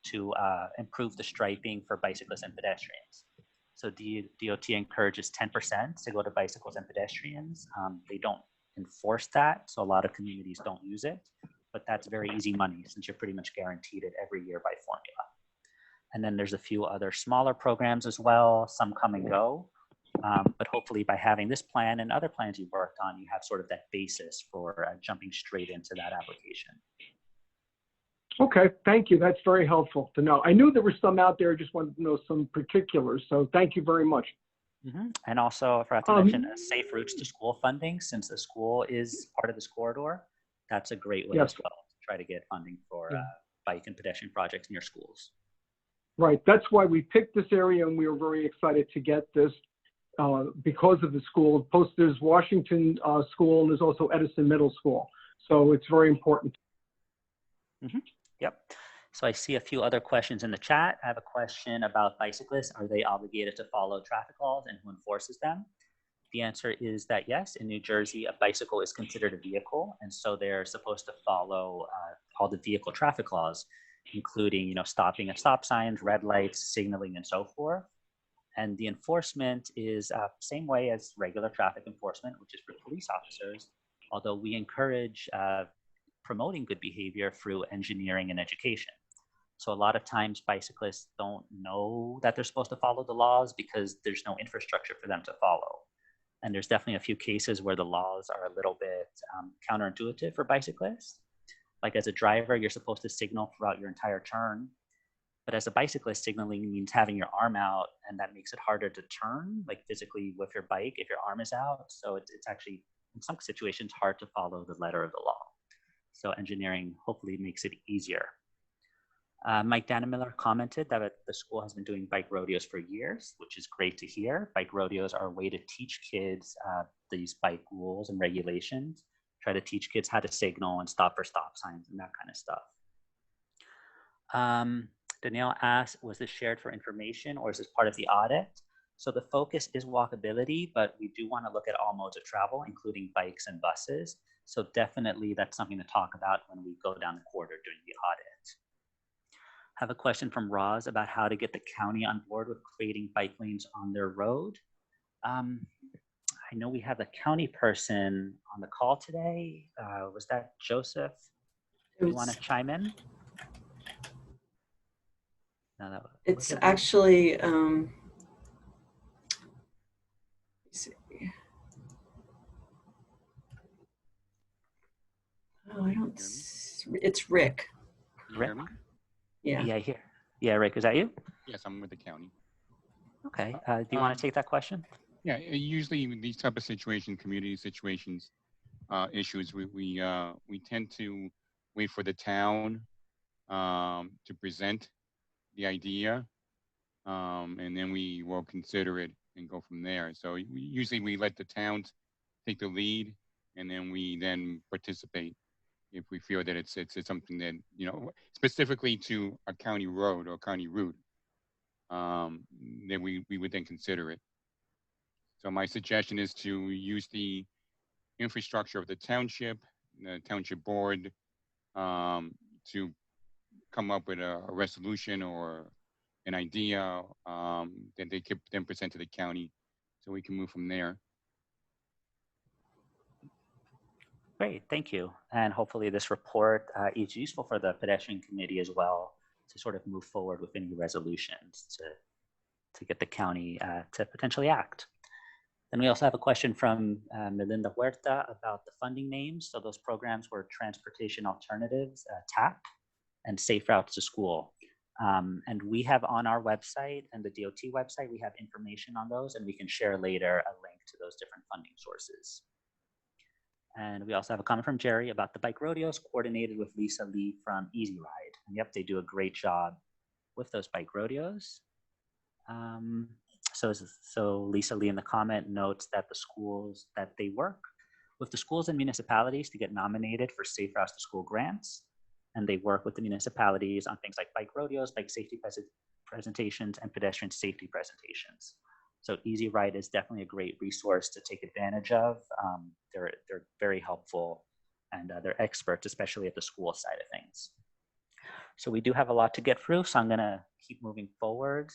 to improve the striping for bicyclists and pedestrians. So DOT encourages 10% to go to bicycles and pedestrians. They don't enforce that, so a lot of communities don't use it, but that's very easy money since you're pretty much guaranteed it every year by formula. And then there's a few other smaller programs as well, some come and go. But hopefully by having this plan and other plans you've worked on, you have sort of that basis for jumping straight into that application. Okay, thank you. That's very helpful to know. I knew there were some out there. I just wanted to know some particulars. So thank you very much. And also I forgot to mention safe routes to school funding, since the school is part of this corridor. That's a great way as well to try to get funding for bike and pedestrian projects near schools. Right. That's why we picked this area, and we were very excited to get this because of the school. There's Washington School, and there's also Edison Middle School. So it's very important. Yep. So I see a few other questions in the chat. I have a question about bicyclists. Are they obligated to follow traffic laws, and who enforces them? The answer is that yes. In New Jersey, a bicycle is considered a vehicle, and so they're supposed to follow all the vehicle traffic laws, including stopping at stop signs, red lights, signaling, and so forth. And the enforcement is same way as regular traffic enforcement, which is for police officers, although we encourage promoting good behavior through engineering and education. So a lot of times bicyclists don't know that they're supposed to follow the laws because there's no infrastructure for them to follow. And there's definitely a few cases where the laws are a little bit counterintuitive for bicyclists. Like as a driver, you're supposed to signal throughout your entire turn. But as a bicyclist, signaling means having your arm out, and that makes it harder to turn, like physically with your bike if your arm is out. So it's actually, in some situations, hard to follow the letter of the law. So engineering hopefully makes it easier. Mike Dannemiller commented that the school has been doing bike rodeos for years, which is great to hear. Bike rodeos are a way to teach kids these bike rules and regulations, try to teach kids how to signal and stop for stop signs and that kind of stuff. Danielle asked, was this shared for information or is this part of the audit? So the focus is walkability, but we do want to look at all modes of travel, including bikes and buses. So definitely that's something to talk about when we go down the corridor during the audit. I have a question from Roz about how to get the county on board with creating bike lanes on their road. I know we have a county person on the call today. Was that Joseph? Do you want to chime in? No, it's actually, let's see. Oh, I don't, it's Rick. Rick? Yeah. Yeah, here. Yeah, Rick, is that you? Yes, I'm with the county. Okay. Do you want to take that question? Yeah, usually in these type of situations, community situations, issues, we tend to wait for the town to present the idea, and then we will consider it and go from there. So usually we let the towns take the lead, and then we then participate if we feel that it's something that, specifically to a county road or county route, then we would then consider it. So my suggestion is to use the infrastructure of the township board, to come up with a resolution or an idea that they could then present to the county, so we can move from there. Great, thank you. And hopefully this report is useful for the pedestrian committee as well to sort of move forward with any resolutions to get the county to potentially act. Then we also have a question from Melinda Huerta about the funding names. So those programs were Transportation Alternatives, TAP, and Safe Routes to School. And we have on our website and the DOT website, we have information on those, and we can share later a link to those different funding sources. And we also have a comment from Jerry about the bike rodeos coordinated with Lisa Lee from Easy Ride. And yep, they do a great job with those bike rodeos. So Lisa Lee in the comment notes that the schools that they work with the schools and municipalities to get nominated for Safe Routes to School grants. And they work with the municipalities on things like bike rodeos, bike safety presentations, and pedestrian safety presentations. So Easy Ride is definitely a great resource to take advantage of. They're very helpful, and they're experts, especially at the school side of things. So we do have a lot to get through, so I'm going to keep moving forward,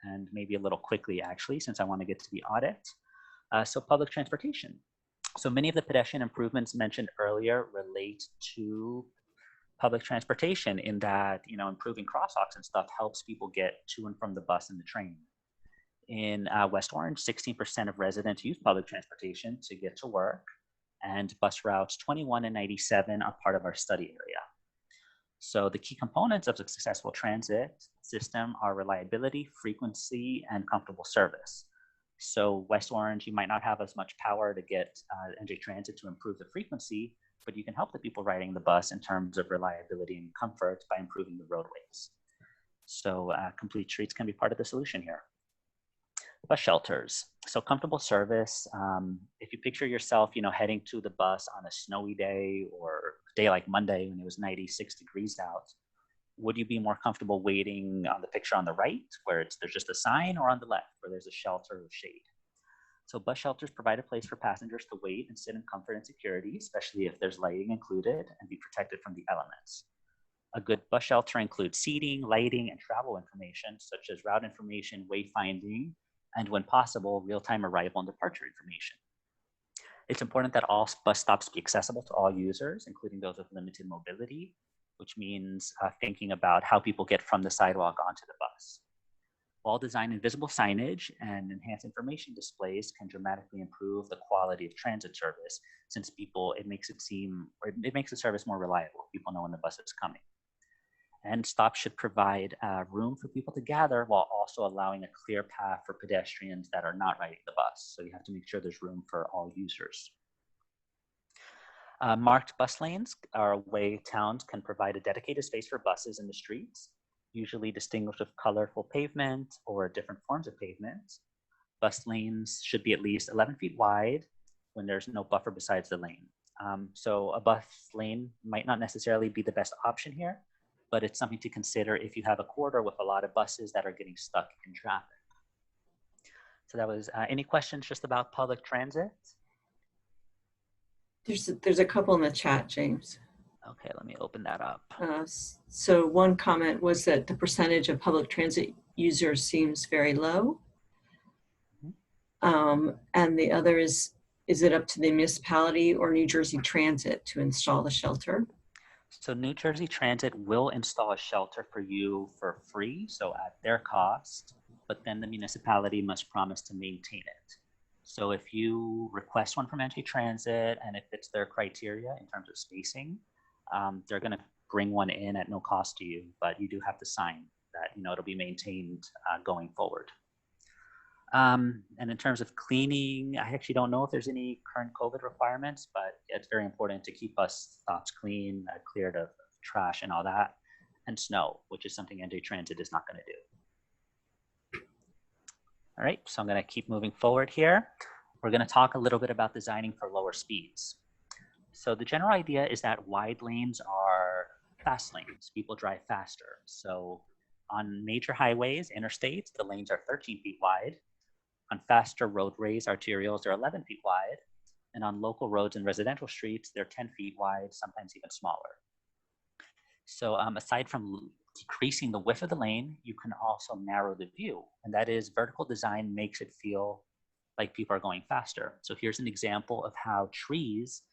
and maybe a little quickly, actually, since I want to get to the audit. So public transportation. So many of the pedestrian improvements mentioned earlier relate to public transportation, in that, you know, improving crosswalks and stuff helps people get to and from the bus and the train. In West Orange, 16% of residents use public transportation to get to work, and bus routes 21 and 97 are part of our study area. So the key components of a successful transit system are reliability, frequency, and comfortable service. So West Orange, you might not have as much power to get NJ Transit to improve the frequency, but you can help the people riding the bus in terms of reliability and comfort by improving the roadways. So complete streets can be part of the solution here. Bus shelters. So comfortable service. If you picture yourself, you know, heading to the bus on a snowy day, or a day like Monday when it was 96 degrees out, would you be more comfortable waiting on the picture on the right, where there's just a sign, or on the left, where there's a shelter or shade? So bus shelters provide a place for passengers to wait and sit in comfort and security, especially if there's lighting included, and be protected from the elements. A good bus shelter includes seating, lighting, and travel information, such as route information, wayfinding, and when possible, real-time arrival and departure information. It's important that all bus stops be accessible to all users, including those with limited mobility, which means thinking about how people get from the sidewalk onto the bus. Well-designed and visible signage and enhanced information displays can dramatically improve the quality of transit service, since it makes the service more reliable. People know when the bus is coming. And stops should provide room for people to gather, while also allowing a clear path for pedestrians that are not riding the bus. So you have to make sure there's room for all users. Marked bus lanes are a way towns can provide a dedicated space for buses in the streets, usually distinguished with colorful pavement or different forms of pavement. Bus lanes should be at least 11 feet wide when there's no buffer besides the lane. So a bus lane might not necessarily be the best option here, but it's something to consider if you have a corridor with a lot of buses that are getting stuck in traffic. So that was, any questions just about public transit? There's a couple in the chat, James. Okay, let me open that up. So one comment was that the percentage of public transit users seems very low. And the other is it up to the municipality or New Jersey Transit to install the shelter? So New Jersey Transit will install a shelter for you for free, so at their cost, but then the municipality must promise to maintain it. So if you request one from NJ Transit and it fits their criteria in terms of spacing, they're going to bring one in at no cost to you, but you do have to sign that, you know, it'll be maintained going forward. And in terms of cleaning, I actually don't know if there's any current COVID requirements, but it's very important to keep bus stops clean, cleared of trash and all that, and snow, which is something NJ Transit is not going to do. All right, so I'm going to keep moving forward here. We're going to talk a little bit about designing for lower speeds. So the general idea is that wide lanes are fast lanes. People drive faster. So on major highways, interstates, the lanes are 13 feet wide. On faster roadways, arterials, they're 11 feet wide. And on local roads and residential streets, they're 10 feet wide, sometimes even smaller. So aside from decreasing the width of the lane, you can also narrow the view. And that is, vertical design makes it feel like people are going faster. So here's an example of how trees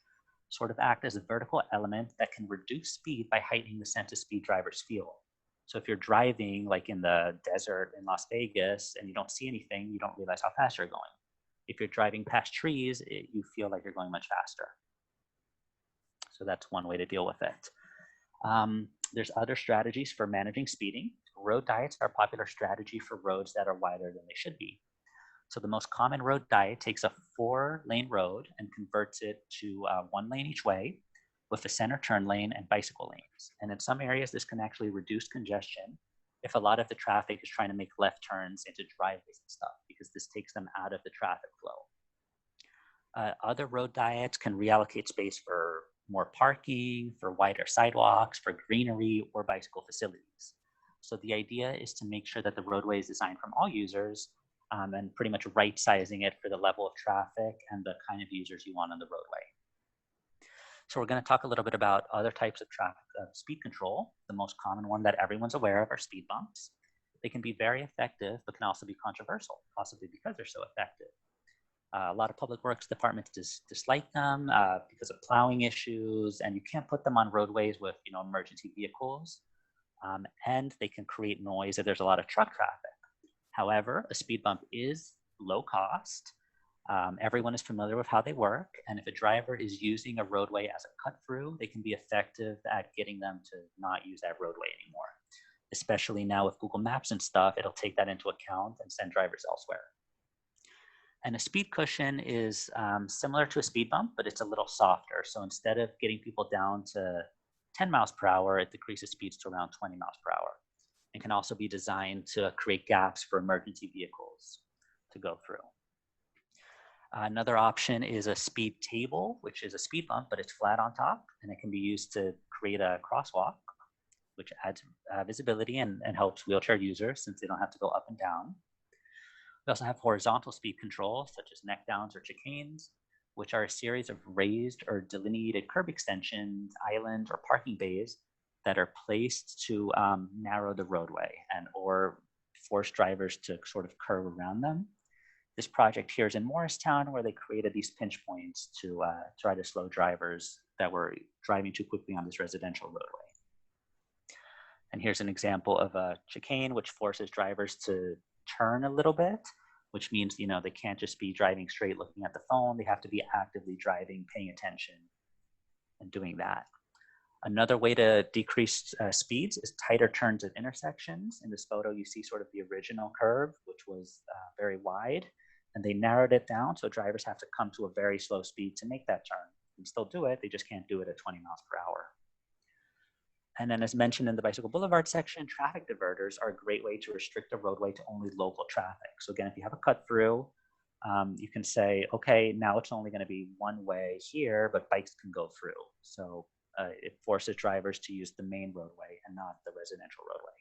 sort of act as a vertical element that can reduce speed by heightening the sense of speed drivers feel. So if you're driving like in the desert in Las Vegas and you don't see anything, you don't realize how fast you're going. If you're driving past trees, you feel like you're going much faster. So that's one way to deal with it. There's other strategies for managing speeding. Road diets are a popular strategy for roads that are wider than they should be. So the most common road diet takes a 4-lane road and converts it to 1 lane each way, with a center turn lane and bicycle lanes. And in some areas, this can actually reduce congestion if a lot of the traffic is trying to make left turns into driveways and stuff, because this takes them out of the traffic flow. Other road diets can reallocate space for more parking, for wider sidewalks, for greenery, or bicycle facilities. So the idea is to make sure that the roadway is designed from all users, and pretty much right sizing it for the level of traffic and the kind of users you want on the roadway. So we're going to talk a little bit about other types of traffic speed control. The most common one that everyone's aware of are speed bumps. They can be very effective, but can also be controversial, possibly because they're so effective. A lot of public works departments dislike them because of plowing issues, and you can't put them on roadways with emergency vehicles, and they can create noise if there's a lot of truck traffic. However, a speed bump is low cost. Everyone is familiar with how they work, and if a driver is using a roadway as a cut through, they can be effective at getting them to not use that roadway anymore. Especially now with Google Maps and stuff, it'll take that into account and send drivers elsewhere. And a speed cushion is similar to a speed bump, but it's a little softer. So instead of getting people down to 10 miles per hour, it decreases speeds to around 20 miles per hour. It can also be designed to create gaps for emergency vehicles to go through. Another option is a speed table, which is a speed bump, but it's flat on top, and it can be used to create a crosswalk, which adds visibility and helps wheelchair users since they don't have to go up and down. We also have horizontal speed control, such as neck downs or chicanes, which are a series of raised or delineated curb extensions, islands, or parking bays that are placed to narrow the roadway and or force drivers to sort of curve around them. This project here is in Morristown, where they created these pinch points to try to slow drivers that were driving too quickly on this residential roadway. And here's an example of a chicane, which forces drivers to turn a little bit, which means they can't just be driving straight looking at the phone. They have to be actively driving, paying attention, and doing that. Another way to decrease speeds is tighter turns at intersections. In this photo, you see sort of the original curve, which was very wide, and they narrowed it down so drivers have to come to a very slow speed to make that turn. They can still do it, they just can't do it at 20 miles per hour. And then as mentioned in the bicycle boulevard section, traffic diverters are a great way to restrict a roadway to only local traffic. So again, if you have a cut through, you can say, okay, now it's only going to be one way here, but bikes can go through. So it forces drivers to use the main roadway and not the residential roadway.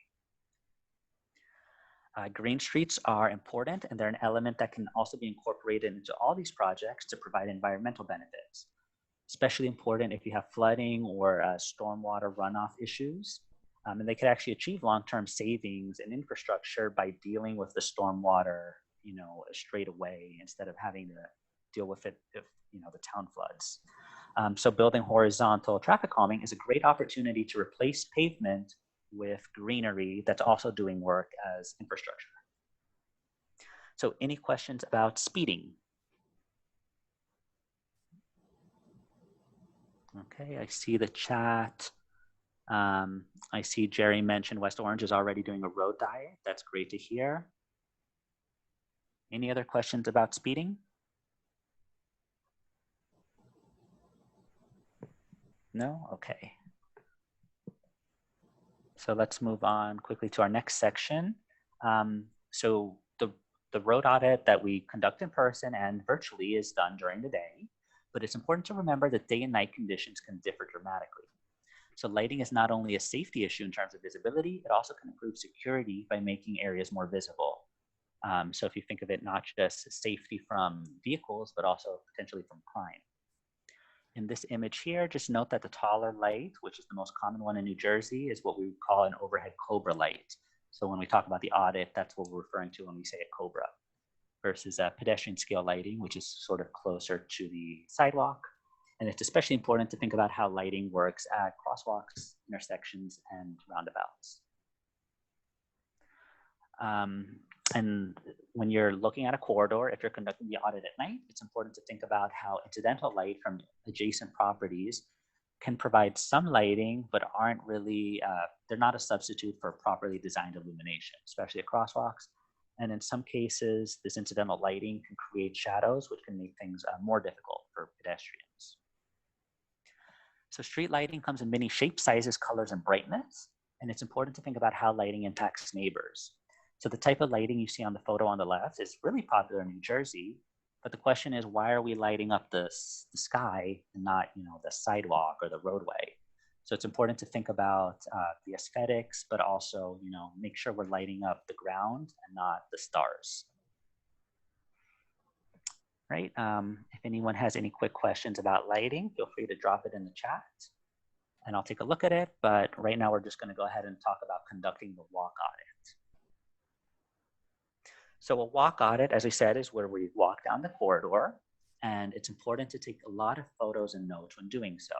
Green streets are important, and they're an element that can also be incorporated into all these projects to provide environmental benefits. Especially important if you have flooding or stormwater runoff issues. And they could actually achieve long-term savings in infrastructure by dealing with the stormwater, straight away instead of having to deal with it if, the town floods. So building horizontal traffic calming is a great opportunity to replace pavement with greenery that's also doing work as infrastructure. So any questions about speeding? Okay, I see the chat. I see Jerry mentioned West Orange is already doing a road diet. That's great to hear. Any other questions about speeding? No? Okay. So let's move on quickly to our next section. So the road audit that we conduct in person and virtually is done during the day, but it's important to remember that day and night conditions can differ dramatically. So lighting is not only a safety issue in terms of visibility, it also can improve security by making areas more visible. So if you think of it, not just safety from vehicles, but also potentially from crime. In this image here, just note that the taller light, which is the most common one in New Jersey, is what we would call an overhead cobra light. So when we talk about the audit, that's what we're referring to when we say a cobra, versus pedestrian scale lighting, which is sort of closer to the sidewalk. And it's especially important to think about how lighting works at crosswalks, intersections, and roundabouts. And when you're looking at a corridor, if you're conducting the audit at night, it's important to think about how incidental light from adjacent properties can provide some lighting, but aren't really, they're not a substitute for properly designed illumination, especially at crosswalks. And in some cases, this incidental lighting can create shadows, which can make things more difficult for pedestrians. So street lighting comes in many shapes, sizes, colors, and brightness. And it's important to think about how lighting impacts neighbors. So the type of lighting you see on the photo on the left is really popular in New Jersey. But the question is, why are we lighting up the sky and not, the sidewalk or the roadway? So it's important to think about the aesthetics, but also, make sure we're lighting up the ground and not the stars. right? If anyone has any quick questions about lighting, feel free to drop it in the chat and I'll take a look at it. But right now we're just going to go ahead and talk about conducting the walk audit. So a walk audit, as I said, is where we walk down the corridor, and it's important to take a lot of photos and notes when doing so.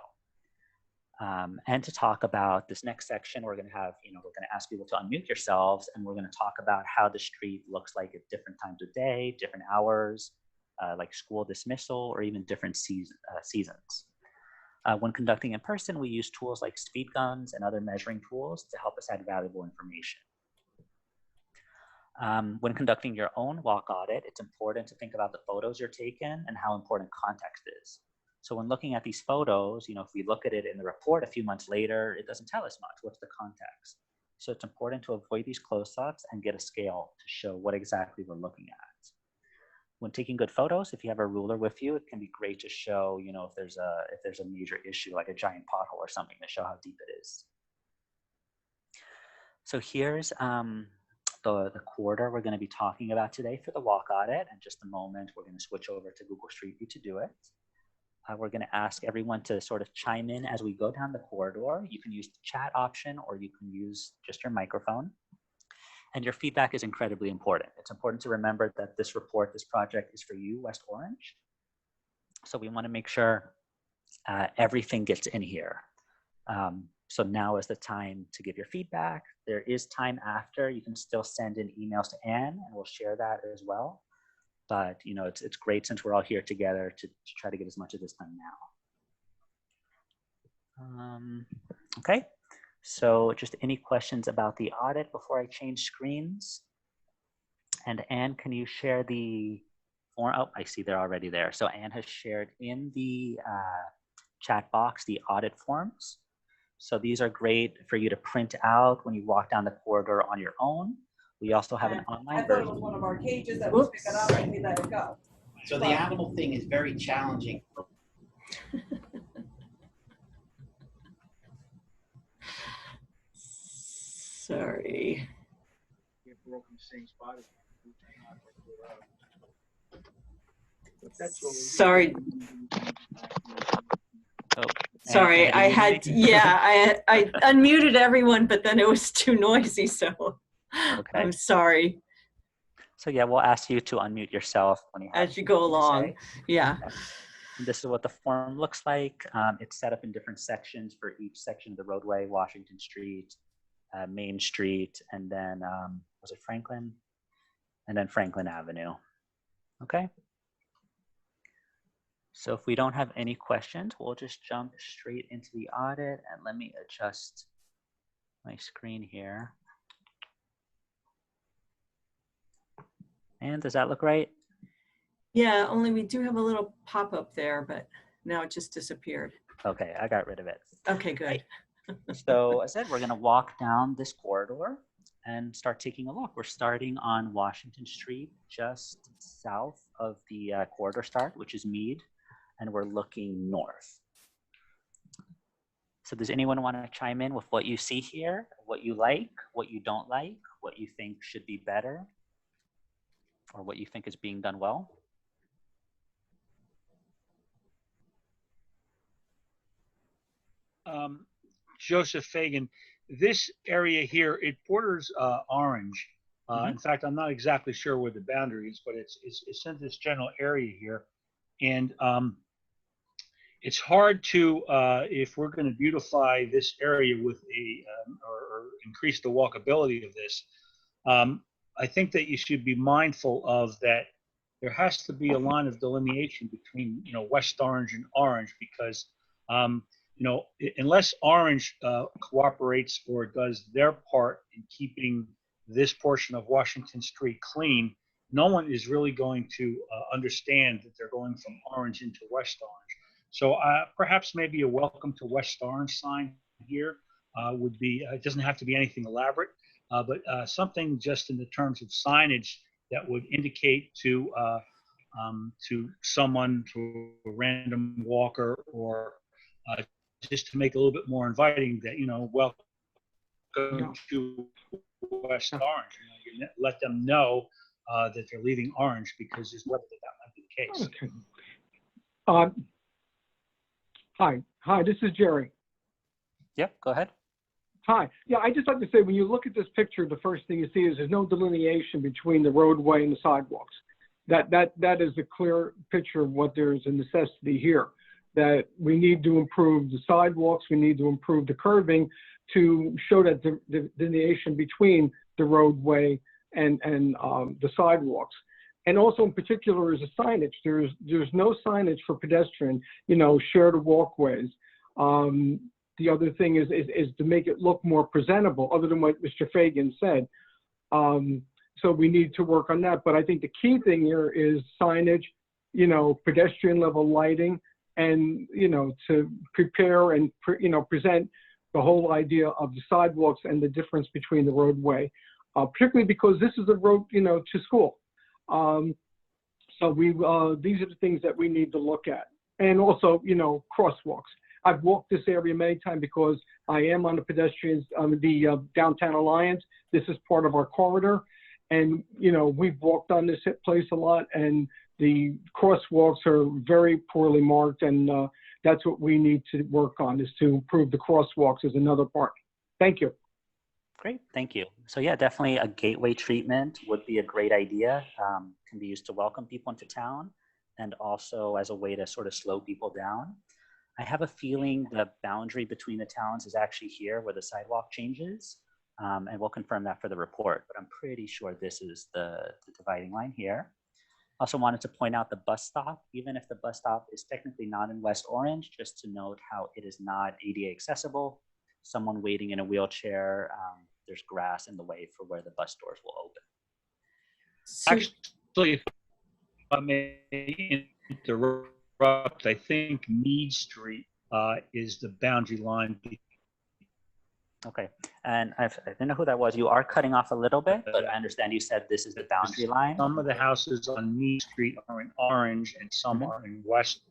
And to talk about this next section, we're going to have, we're going to ask people to unmute yourselves, and we're going to talk about how the street looks like at different times of day, different hours, like school dismissal, or even different seasons. When conducting in person, we use tools like speed guns and other measuring tools to help us add valuable information. When conducting your own walk audit, it's important to think about the photos you're taking and how important context is. So when looking at these photos, if we look at it in the report a few months later, it doesn't tell us much. What's the context? So it's important to avoid these close-ups and get a scale to show what exactly we're looking at. When taking good photos, if you have a ruler with you, it can be great to show, if there's a major issue like a giant pothole or something, to show how deep it is. So here's the corridor we're going to be talking about today for the walk audit. In just a moment, we're going to switch over to Google Street View to do it. We're going to ask everyone to sort of chime in as we go down the corridor. You can use the chat option, or you can use just your microphone. And your feedback is incredibly important. It's important to remember that this project is for you, West Orange. So we want to make sure everything gets in here. So now is the time to give your feedback. There is time after. You can still send in emails to Anne, and we'll share that as well. But it's great since we're all here together to try to get as much of this done now. Okay, so just any questions about the audit before I change screens? And Anne, can you share the form? Oh, I see they're already there. So Anne has shared in the chat box the audit forms. So these are great for you to print out when you walk down the corridor on your own. We also have an online version. I thought it was one of our cages that was picking up and we let it go. So the animal thing is very challenging. Sorry. Sorry. Oh, sorry, I had, I unmuted everyone, but then it was too noisy, so okay. I'm sorry. So yeah, we'll ask you to unmute yourself when you have as you go along. Yeah. And this is what the form looks like. It's set up in different sections for each section of the roadway: Washington Street, Main Street, and then was it Franklin? And then Franklin Avenue. Okay. So if we don't have any questions, we'll just jump straight into the audit, and let me adjust my screen here. And does that look right? Yeah, only we do have a little pop-up there, but now it just disappeared. Okay, I got rid of it. Okay, good. So as I said, we're gonna walk down this corridor and start taking a look. We're starting on Washington Street, just south of the corridor start, which is Meade, and we're looking north. So does anyone want to chime in with what you see here, what you like, what you don't like, what you think should be better, or what you think is being done well? Joseph Fagan, this area here, it borders Orange. In fact, I'm not exactly sure where the boundary is, but it's in this general area here. And it's hard to, if we're going to beautify this area with or increase the walkability of this, I think that you should be mindful of that there has to be a line of delineation between, West Orange and Orange, because, unless Orange cooperates or does their part in keeping this portion of Washington Street clean, no one is really going to understand that they're going from Orange into West Orange. So perhaps maybe a welcome to West Orange sign here would be, it doesn't have to be anything elaborate, but something just in the terms of signage that would indicate to someone, to a random walker, or just to make it a little bit more inviting that, welcome to West Orange. You let them know that they're leaving Orange, because there's whether that might be the case. Okay. Hi, this is Jerry. Yep, go ahead. Hi. Yeah, I just like to say, when you look at this picture, the first thing you see is there's no delineation between the roadway and the sidewalks. That is a clear picture of what there's a necessity here, that we need to improve the sidewalks, we need to improve the curbing to show that the delineation between the roadway and the sidewalks. And also in particular is a signage. There's no signage for pedestrian, shared walkways. The other thing is to make it look more presentable, other than what Mr. Fagan said. So we need to work on that. But I think the key thing here is signage, pedestrian level lighting, and, to prepare and, present the whole idea of the sidewalks and the difference between the roadway, particularly because this is a road, to school. So these are the things that we need to look at. And also, crosswalks. I've walked this area many times because I am on the pedestrians, the Downtown Alliance. This is part of our corridor. And, we've walked on this place a lot, and the crosswalks are very poorly marked. And that's what we need to work on, is to improve the crosswalks as another part. Thank you. Great, thank you. So yeah, definitely a gateway treatment would be a great idea. Can be used to welcome people into town and also as a way to sort of slow people down. I have a feeling the boundary between the towns is actually here where the sidewalk changes. And we'll confirm that for the report, but I'm pretty sure this is the dividing line here. Also wanted to point out the bus stop, even if the bus stop is technically not in West Orange, just to note how it is not ADA accessible. Someone waiting in a wheelchair, there's grass in the way for where the bus doors will open. Actually, if I may interrupt, I think Mead Street is the boundary line. Okay, and I didn't know who that was. You are cutting off a little bit, but I understand you said this is the boundary line. Some of the houses on Mead Street are in orange and some are in West.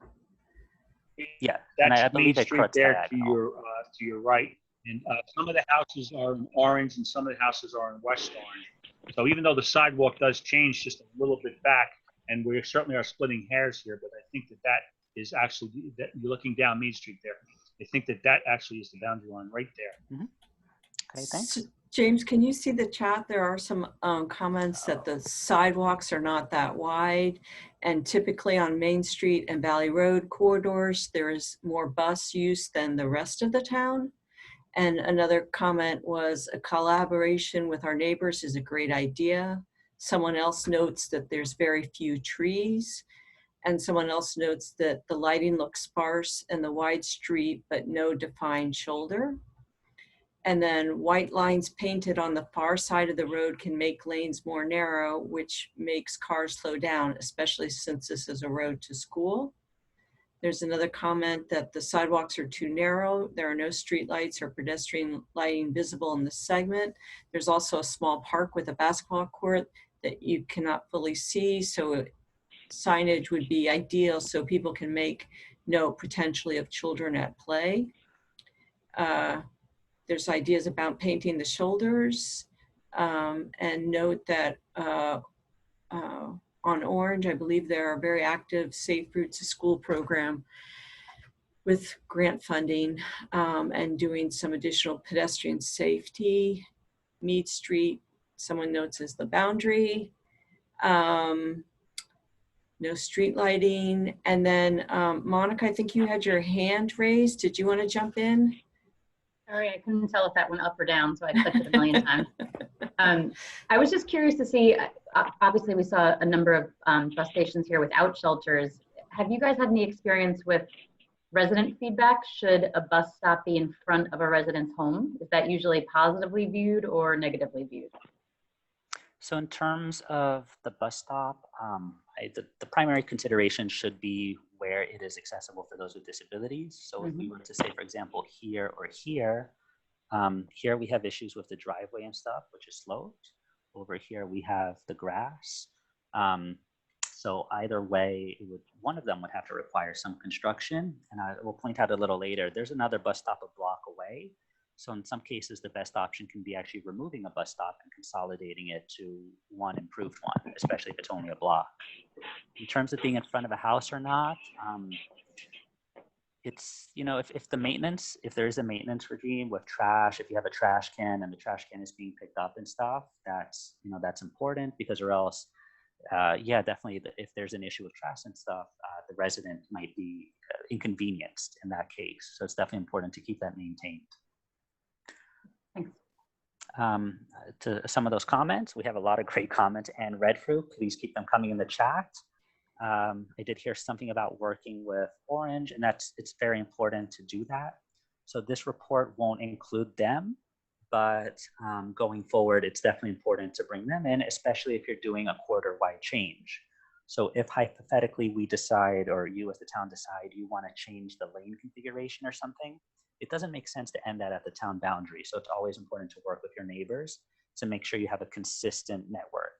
Yeah, that's and I believe Mead it Street cuts there diagonal. to your right. And some of the houses are in orange and some of the houses are in West Orange. So even though the sidewalk does change just a little bit back, and we certainly are splitting hairs here, but I think that is actually, that you're looking down Mead Street there. I think that actually is the boundary line right there. Mm-hmm. Okay, thanks. So, James, can you see the chat? There are some comments that the sidewalks are not that wide, and typically on Main Street and Valley Road corridors, there is more bus use than the rest of the town. And another comment was, a collaboration with our neighbors is a great idea. Someone else notes that there's very few trees. And someone else notes that the lighting looks sparse and the wide street, but no defined shoulder. And then white lines painted on the far side of the road can make lanes more narrow, which makes cars slow down, especially since this is a road to school. There's another comment that the sidewalks are too narrow. There are no street lights or pedestrian lighting visible in this segment. There's also a small park with a basketball court that you cannot fully see. So signage would be ideal so people can make note potentially of children at play. There's ideas about painting the shoulders, and note that on Orange, I believe there are very active Safe Routes to School program with grant funding, and doing some additional pedestrian safety. Mead Street, someone notes, is the boundary. No street lighting. And then Monica, I think you had your hand raised. Did you want to jump in? Sorry, I couldn't tell if that went up or down, so I clicked it a million times. I was just curious to see, obviously we saw a number of bus stations here without shelters. Have you guys had any experience with resident feedback? Should a bus stop be in front of a resident's home? Is that usually positively viewed or negatively viewed? So in terms of the bus stop, the primary consideration should be where it is accessible for those with disabilities. So if we were to say, for example, here or here, here we have issues with the driveway and stuff, which is sloped. Over here we have the grass. So either way, one of them would have to require some construction. And I will point out a little later, there's another bus stop a block away So in some cases, the best option can be actually removing a bus stop and consolidating it to one improved one, especially if it's only a block. In terms of being in front of a house or not, it's, you know, if the maintenance, if there is a maintenance regime with trash, if you have a trash can and the trash can is being picked up and stuff, that's, you know, that's important, because or else, yeah, definitely if there's an issue with trash and stuff, the resident might be inconvenienced in that case. So it's definitely important to keep that maintained. Thanks. To some of those comments, we have a lot of great comments and read through. Please keep them coming in the chat. I did hear something about working with Orange, and it's very important to do that. So this report won't include them, but going forward, it's definitely important to bring them in, especially if you're doing a quarter-wide change. So if hypothetically we decide, or you as the town decide, you want to change the lane configuration or something, it doesn't make sense to end that at the town boundary. So it's always important to work with your neighbors to make sure you have a consistent network.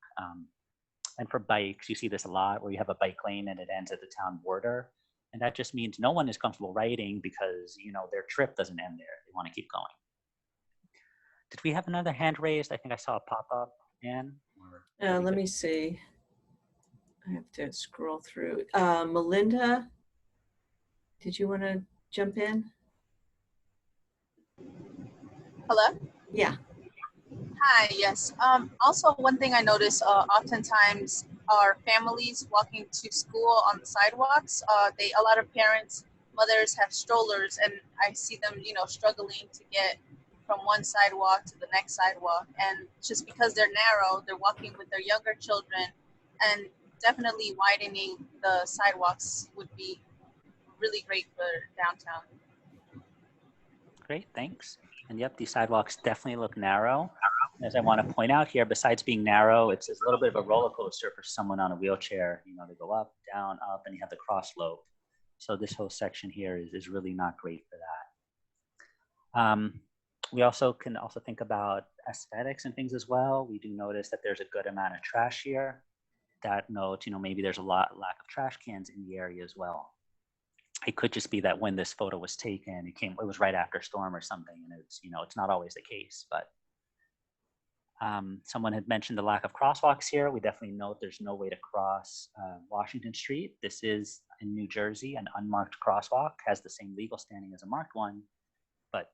And for bikes, you see this a lot where you have a bike lane and it ends at the town border. And that just means no one is comfortable riding because, you know, their trip doesn't end there. They want to keep going. Did we have another hand raised? I think I saw a pop up, Anne. Let me see. I have to scroll through. Melinda, did you want to jump in? Hello? Yeah. Hi, yes. Also, one thing I notice, oftentimes our families walking to school on the sidewalks, a lot of parents, mothers have strollers, and I see them, you know, struggling to get from one sidewalk to the next sidewalk. And just because they're narrow, they're walking with their younger children, and definitely widening the sidewalks would be really great for downtown. Great, thanks. And yep, these sidewalks definitely look narrow. As I want to point out here, besides being narrow, it's a little bit of a roller coaster for someone on a wheelchair. You know, they go up, down, up, and you have the cross slope. So this whole section here is really not great for that. We also can think about aesthetics and things as well. We do notice that there's a good amount of trash here. That note, you know, maybe there's a lack of trash cans in the area as well. It could just be that when this photo was taken, it was right after a storm or something, and it's, you know, it's not always the case. But someone had mentioned the lack of crosswalks here. We definitely note there's no way to cross Washington Street. This is in New Jersey. An unmarked crosswalk has the same legal standing as a marked one, but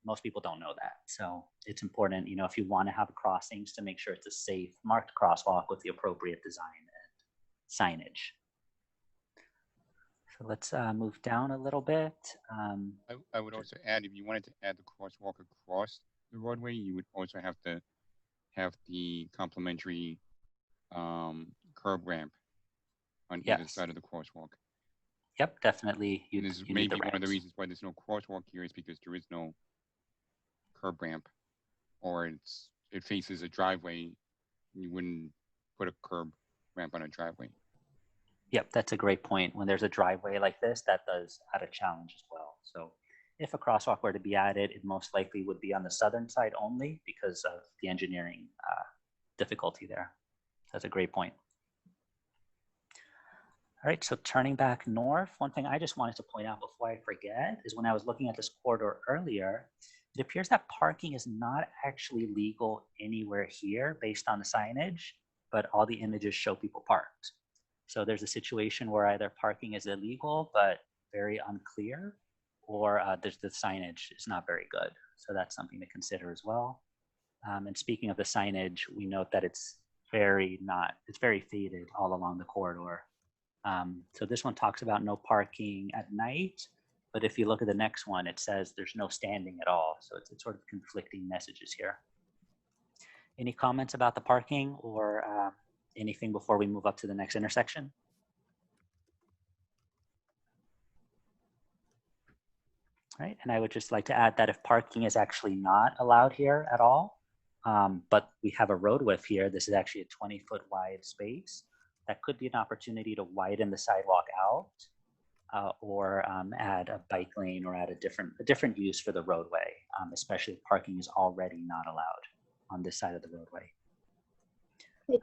most people don't know that. So it's important, you know, if you want to have crossings, to make sure it's a safe marked crosswalk with the appropriate design and signage. So let's move down a little bit. I would also add, if you wanted to add the crosswalk across the roadway, you would also have to have the complementary curb ramp on either side of the crosswalk. Yep, definitely. This is maybe one of the reasons why there's no crosswalk here, is because there is no curb ramp, or it faces a driveway. You wouldn't put a curb ramp on a driveway. Yep, that's a great point. When there's a driveway like this, that does add a challenge as well. So if a crosswalk were to be added, it most likely would be on the southern side only because of the engineering difficulty there. That's a great point. All right, so turning back north, one thing I just wanted to point out before I forget is when I was looking at this corridor earlier, it appears that parking is not actually legal anywhere here based on the signage, but all the images show people parked. So there's a situation where either parking is illegal, but very unclear, or the signage is not very good. So that's something to consider as well. And speaking of the signage, we note that it's very faded all along the corridor. So this one talks about no parking at night, but if you look at the next one, it says there's no standing at all. So it's sort of conflicting messages here. Any comments about the parking or anything before we move up to the next intersection? All right, and I would just like to add that if parking is actually not allowed here at all, but we have a road width here, this is actually a 20-foot wide space, that could be an opportunity to widen the sidewalk out or add a bike lane or add a different use for the roadway, especially if parking is already not allowed on this side of the roadway.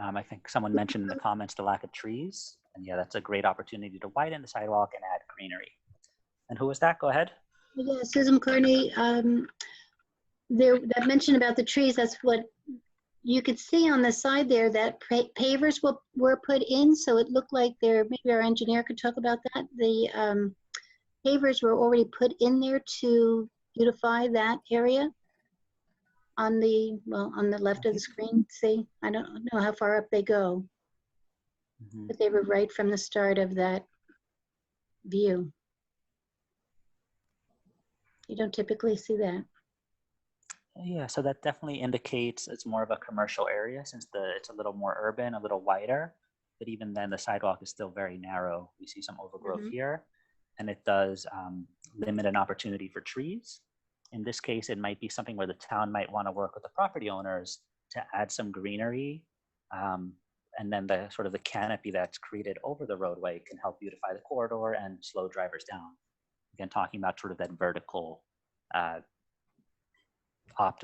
I think someone mentioned in the comments the lack of trees, and yeah, that's a great opportunity to widen the sidewalk and add greenery. And who was that? Go ahead. Yeah, Susan Kearney. that mention about the trees, that's what you could see on the side there, that pavers were put in, so it looked like maybe our engineer could talk about that. The pavers were already put in there to beautify that area on the left of the screen. See, I don't know how far up they go, but they were right from the start of that view. You don't typically see that. Yeah, so that definitely indicates it's more of a commercial area since it's a little more urban, a little wider, but even then the sidewalk is still very narrow. We see some overgrowth here, and it does limit an opportunity for trees. In this case, it might be something where the town might want to work with the property owners to add some greenery, and then the sort of the canopy that's created over the roadway can help beautify the corridor and slow drivers down. Again, talking about sort of that vertical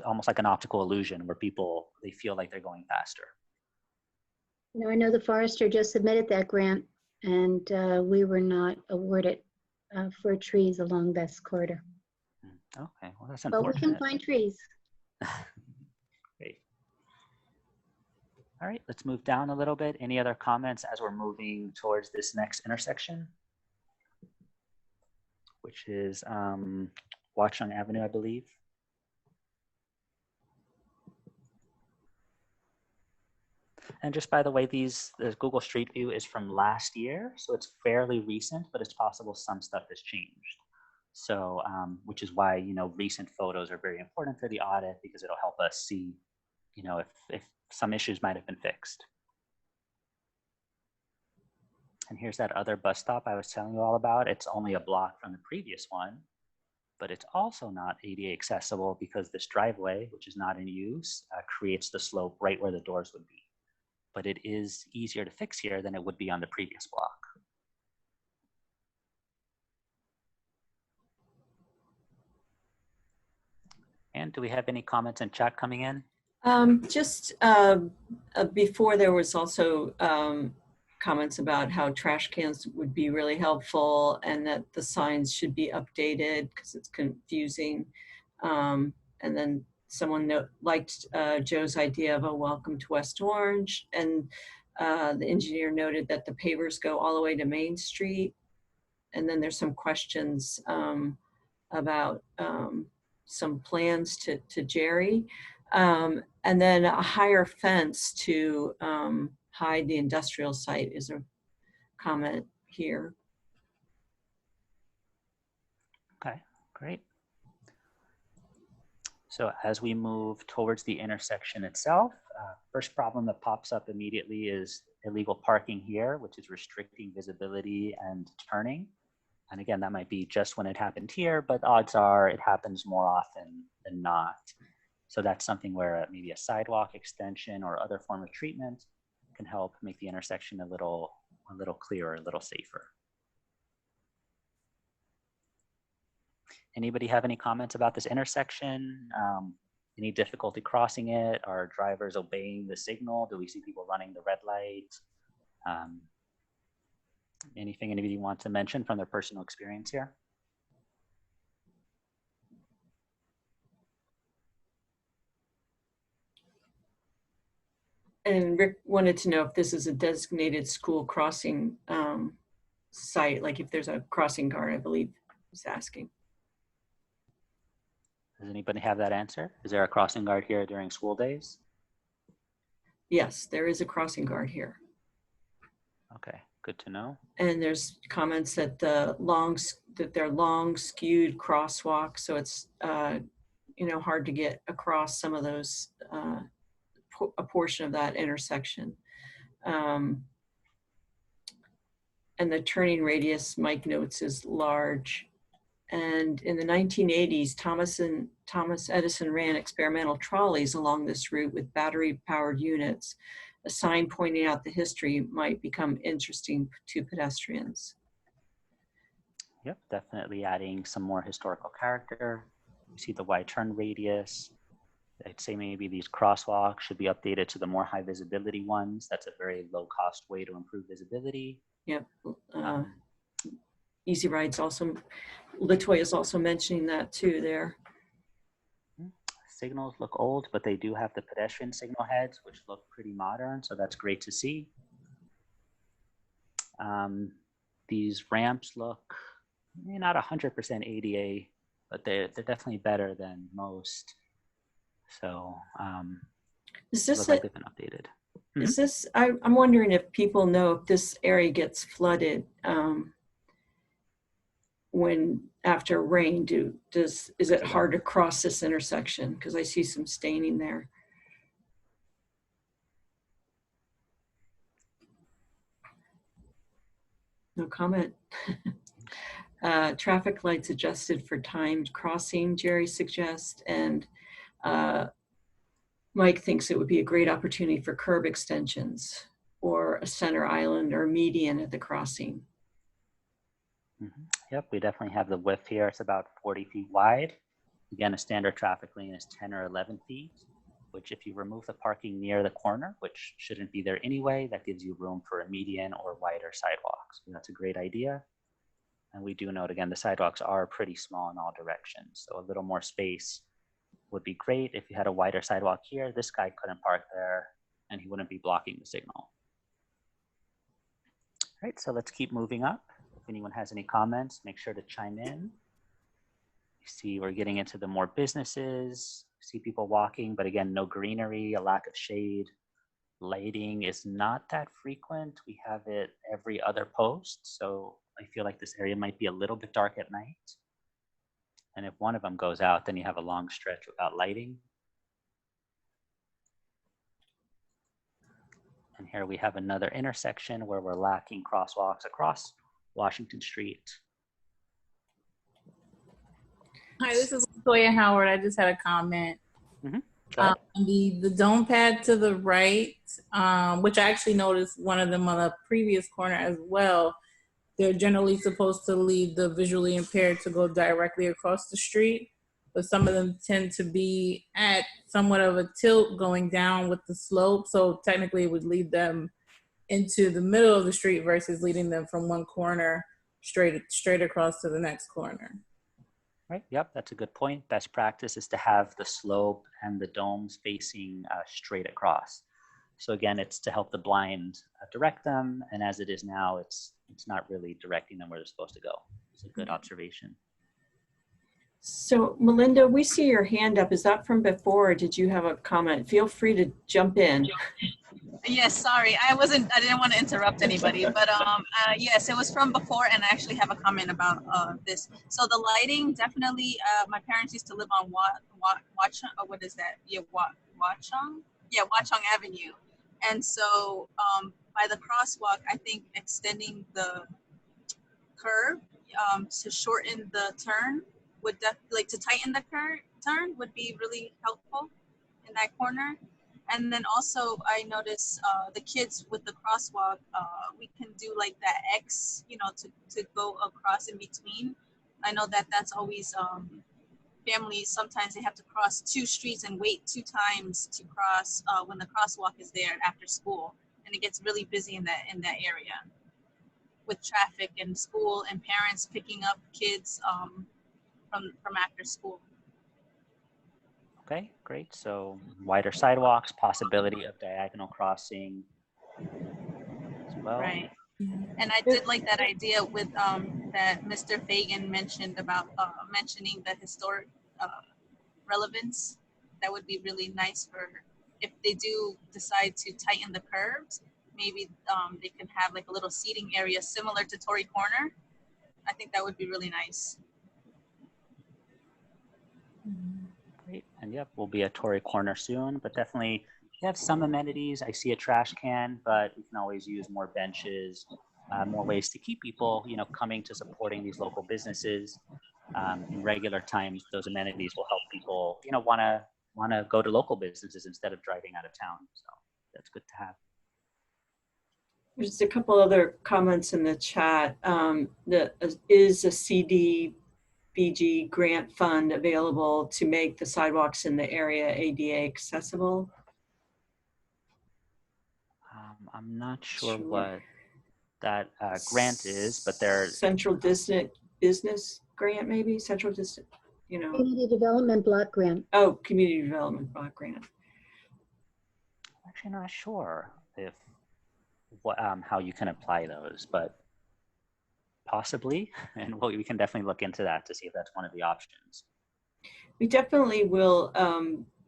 almost like an optical illusion where they feel like they're going faster. I know the forester just submitted that grant, and we were not awarded for trees along this corridor. Okay, well that's unfortunate. But we can find trees. Great. All right, let's move down a little bit. Any other comments as we're moving towards this next intersection, which is Watchung Avenue, I believe. And just by the way, the Google Street View is from last year, so it's fairly recent, but it's possible some stuff has changed. So, which is why, recent photos are very important for the audit because it'll help us see, if some issues might have been fixed. And here's that other bus stop I was telling you all about. It's only a block from the previous one, but it's also not ADA accessible because this driveway, which is not in use, creates the slope right where the doors would be. But it is easier to fix here than it would be on the previous block. And do we have any comments in chat coming in? Before there was also comments about how trash cans would be really helpful and that the signs should be updated because it's confusing. And then someone liked Joe's idea of a welcome to West Orange, and the engineer noted that the pavers go all the way to Main Street. And then there's some questions about some plans to Jerry. And then a higher fence to hide the industrial site is a comment here. Okay, great. So as we move towards the intersection itself, first problem that pops up immediately is illegal parking here, which is restricting visibility and turning. And again, that might be just when it happened here, but odds are it happens more often than not. So that's something where maybe a sidewalk extension or other form of treatment can help make the intersection a little clearer, a little safer. Anybody have any comments about this intersection? Any difficulty crossing it? Are drivers obeying the signal? Do we see people running the red light? Anything anybody wants to mention from their personal experience here? And Rick wanted to know if this is a designated school crossing site, like if there's a crossing guard, I believe he's asking. Does anybody have that answer? Is there a crossing guard here during school days? Yes, there is a crossing guard here. Okay, good to know. And there's comments that they're long skewed crosswalks, so it's hard to get across some of those a portion of that intersection. And the turning radius, Mike notes, is large. And in the 1980s, Thomas Edison ran experimental trolleys along this route with battery-powered units. A sign pointing out the history might become interesting to pedestrians. Yep, definitely adding some more historical character. You see the wide turn radius. I'd say maybe these crosswalks should be updated to the more high visibility ones. That's a very low cost way to improve visibility. Yep. Easy Rides also, Latoya is also mentioning that too there. signals look old, but they do have the pedestrian signal heads, which look pretty modern, so that's great to see. These ramps look not 100% ADA, but they're definitely better than most. So is this look like they've been updated. Is this, I'm wondering if people know if this area gets flooded when after rain. Is it hard to cross this intersection? Because I see some staining there. No comment. Traffic lights adjusted for timed crossing, Jerry suggests, and Mike thinks it would be a great opportunity for curb extensions or a center island or median at the crossing. Yep, we definitely have the width here. It's about 40 feet wide. Again, a standard traffic lane is 10 or 11 feet, which if you remove the parking near the corner, which shouldn't be there anyway, that gives you room for a median or wider sidewalks. So that's a great idea. And we do note, again, the sidewalks are pretty small in all directions. So a little more space would be great. If you had a wider sidewalk here, this guy couldn't park there and he wouldn't be blocking the signal. All right, so let's keep moving up. If anyone has any comments, make sure to chime in. You see we're getting into the more businesses, see people walking, but again, no greenery, a lack of shade. Lighting is not that frequent. We have it every other post. So I feel like this area might be a little bit dark at night. And if one of them goes out, then you have a long stretch without lighting. And here we have another intersection where we're lacking crosswalks across Washington Street. Hi, this is Latoya Howard. I just had a comment. The dome pad to the right, which I actually noticed one of them on a previous corner as well. They're generally supposed to lead the visually impaired to go directly across the street, but some of them tend to be at somewhat of a tilt going down with the slope. So technically it would lead them into the middle of the street versus leading them from one corner straight across to the next corner. Right, yep, that's a good point. Best practice is to have the slope and the domes facing straight across. So again, it's to help the blind direct them. And as it is now, it's not really directing them where they're supposed to go. It's a good observation. So Melinda, we see your hand up. Is that from before or did you have a comment? Feel free to jump in. Yes, sorry, I didn't want to interrupt anybody, but yes, it was from before, and I actually have a comment about this. So the lighting, definitely. My parents used to live on Watchung, what is that? Yeah, Watchung. Yeah, Watchung Avenue, and so by the crosswalk, I think extending the curve to shorten the turn would to tighten the turn would be really helpful in that corner. And then also I notice the kids with the crosswalk, we can do like that X, to go across in between. I know that that's always, families, sometimes they have to cross 2 streets and wait 2 times to cross when the crosswalk is there after school. And it gets really busy in that area with traffic and school and parents picking up kids from after school. Okay, great. So wider sidewalks, possibility of diagonal crossing as well. Right. And I did like that idea with that Mr. Fagan mentioned about mentioning the historic relevance. That would be really nice for if they do decide to tighten the curves. Maybe they can have like a little seating area similar to Torrey Corner. I think that would be really nice. Great. And yep, we'll be at Torrey Corner soon, but definitely we have some amenities. I see a trash can, but we can always use more benches, more ways to keep people, coming to supporting these local businesses. In regular times, those amenities will help people, want to go to local businesses instead of driving out of town. So that's good to have. There's a couple other comments in the chat. Is a CDBG grant fund available to make the sidewalks in the area ADA accessible? I'm not sure what that grant is, but they're Central District Business Grant, maybe Central District. you know? Community Development Block Grant. Oh, Community Development Block Grant. Actually not sure if what how you can apply those, but possibly, and we can definitely look into that to see if that's one of the options. We definitely will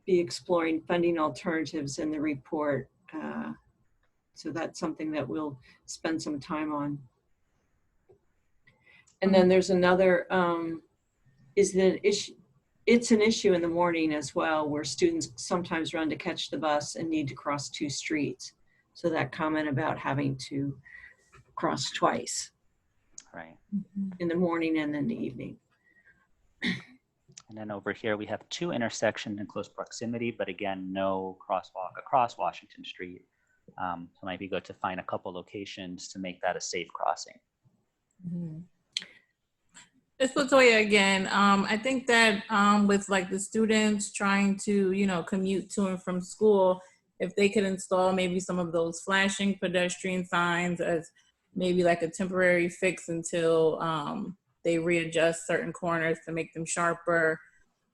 be exploring funding alternatives in the report. So that's something that we'll spend some time on. And then there's another, it's an issue in the morning as well, where students sometimes run to catch the bus and need to cross 2 streets. So that comment about having to cross twice. Right. In the morning and in the evening. And then over here, we have 2 intersections in close proximity, but again, no crosswalk across Washington Street. So it might be good to find a couple locations to make that a safe crossing. Mm-hmm. It's Latoya again. I think that with like the students trying to, you know, commute to and from school, if they could install maybe some of those flashing pedestrian signs as maybe like a temporary fix until they readjust certain corners to make them sharper,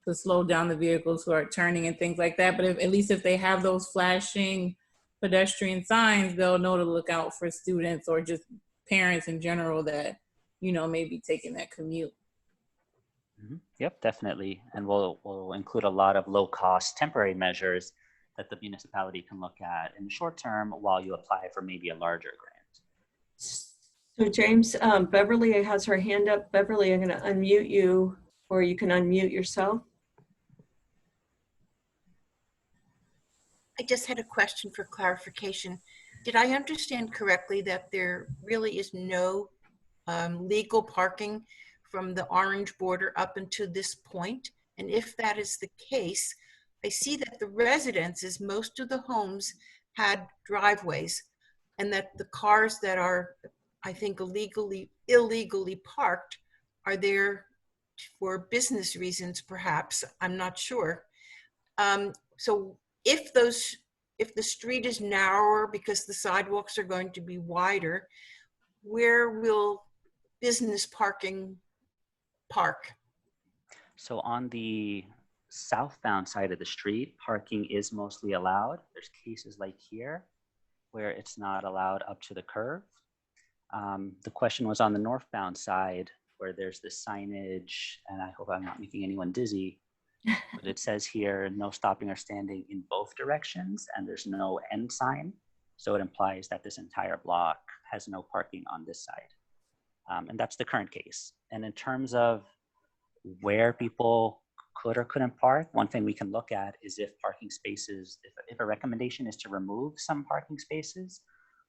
to slow down the vehicles who are turning and things like that. But at least if they have those flashing pedestrian signs, they'll know to look out for students or just parents in general that, you know, may be taking that commute. Mm-hmm. Yep, definitely. And we'll include a lot of low-cost temporary measures that the municipality can look at in the short term while you apply for maybe a larger grant. So James, Beverly has her hand up. Beverly, I'm going to unmute you, or you can unmute yourself. I just had a question for clarification. Did I understand correctly that there really is no legal parking from the orange border up until this point? And if that is the case, I see that the residences, most of the homes had driveways, and that the cars that are, I think, illegally parked are there for business reasons, perhaps. I'm not sure. So if the street is narrower because the sidewalks are going to be wider, where will business parking park? So on the southbound side of the street, parking is mostly allowed. There's cases like here where it's not allowed up to the curve. The question was on the northbound side where there's the signage, and I hope I'm not making anyone dizzy, but it says here, no stopping or standing in both directions, and there's no end sign. So it implies that this entire block has no parking on this side. And that's the current case. And in terms of where people could or couldn't park, one thing we can look at is if parking spaces, if a recommendation is to remove some parking spaces,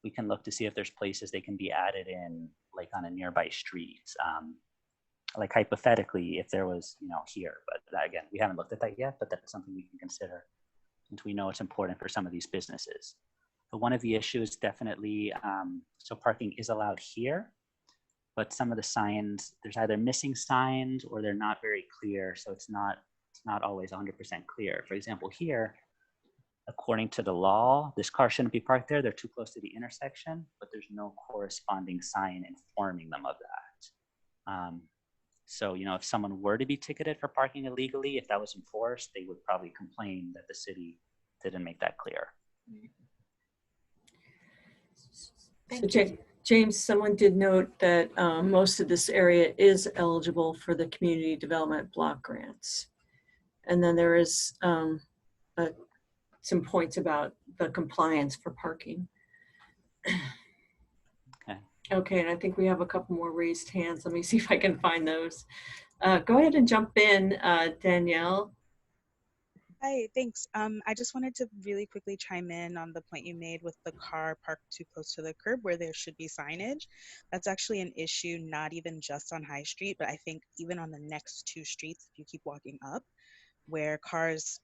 we can look to see if there's places they can be added in, like on a nearby street. Like hypothetically, if there was, you know, here, but again, we haven't looked at that yet, but that's something we can consider since we know it's important for some of these businesses. But one of the issues definitely, so parking is allowed here, but some of the signs, there's either missing signs or they're not very clear. So it's not always 100% clear. For example, here, according to the law, this car shouldn't be parked there. They're too close to the intersection, but there's no corresponding sign informing them of that. So, you know, if someone were to be ticketed for parking illegally, if that was enforced, they would probably complain that the city didn't make that clear. So James, someone did note that most of this area is eligible for the community development block grants. And then there is some points about the compliance for parking. Okay, and I think we have a couple more raised hands. Let me see if I can find those. Go ahead and jump in, Danielle. Hi, thanks. I just wanted to really quickly chime in on the point you made with the car parked too close to the curb where there should be signage. That's actually an issue, not even just on High Street, but I think even on the next 2 streets, if you keep walking up, where cars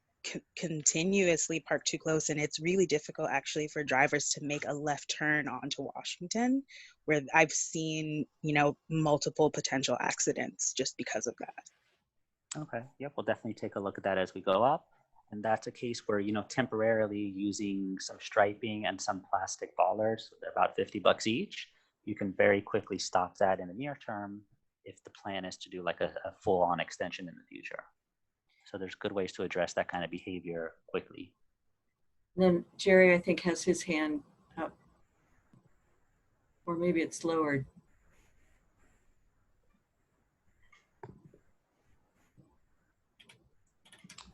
continuously park too close, and it's really difficult actually for drivers to make a left turn onto Washington, where I've seen, you know, multiple potential accidents just because of that. Okay, yep, we'll definitely take a look at that as we go up. And that's a case where, you know, temporarily using some striping and some plastic bollards, they're about $50 each, you can very quickly stop that in the near term if the plan is to do like a full-on extension in the future. So there's good ways to address that kind of behavior quickly. And then Jerry, I think, has his hand up. Or maybe it's lowered.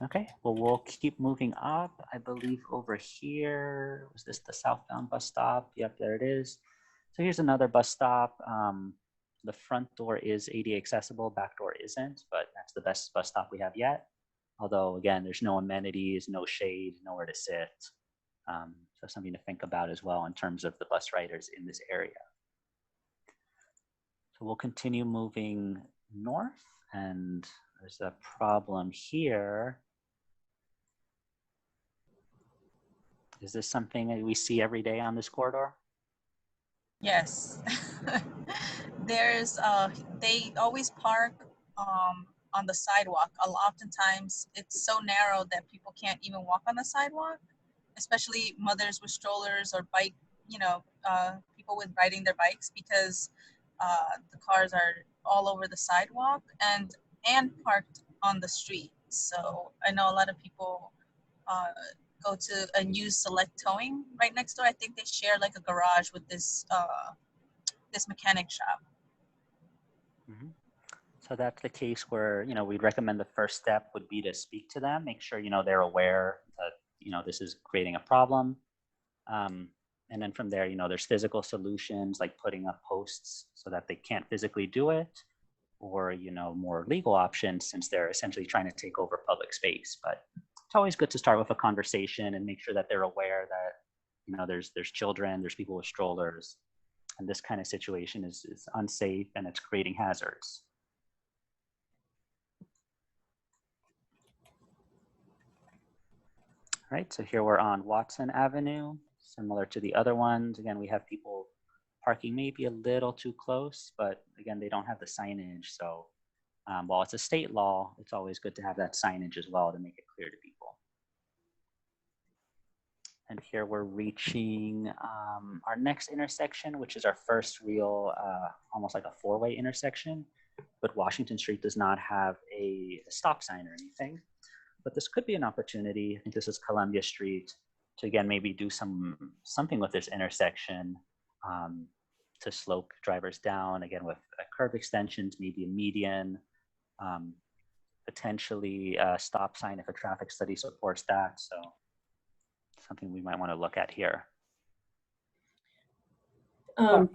Okay, well, we'll keep moving up. I believe over here, was this the southbound bus stop? Yep, there it is. So here's another bus stop. The front door is ADA accessible, back door isn't, but that's the best bus stop we have yet. Although, again, there's no amenities, no shade, nowhere to sit. So something to think about as well in terms of the bus riders in this area. So we'll continue moving north, and there's a problem here. Is this something that we see every day on this corridor? Yes. There's, they always park on the sidewalk. Oftentimes it's so narrow that people can't even walk on the sidewalk, especially mothers with strollers or bike, people with riding their bikes, because the cars are all over the sidewalk and parked on the street. So I know a lot of people go to and use Select Towing right next door. I think they share like a garage with this this mechanic shop. Mm-hmm. So that's the case where, we'd recommend the first step would be to speak to them, make sure, they're aware that, this is creating a problem. And then from there, there's physical solutions like putting up posts so that they can't physically do it, or, more legal options since they're essentially trying to take over public space. But it's always good to start with a conversation and make sure that they're aware that, there's children, there's people with strollers, and this kind of situation is unsafe and it's creating hazards. All right, so here we're on Watson Avenue, similar to the other ones. Again, we have people parking maybe a little too close, but again, they don't have the signage. So while it's a state law, it's always good to have that signage as well to make it clear to people. And here we're reaching our next intersection, which is our first real, almost like a four-way intersection. But Washington Street does not have a stop sign or anything. But this could be an opportunity. I think this is Columbia Street to, again, maybe do something with this intersection to slow drivers down, again, with curb extensions, maybe a median, potentially a stop sign if a traffic study supports that. So something we might want to look at here. Can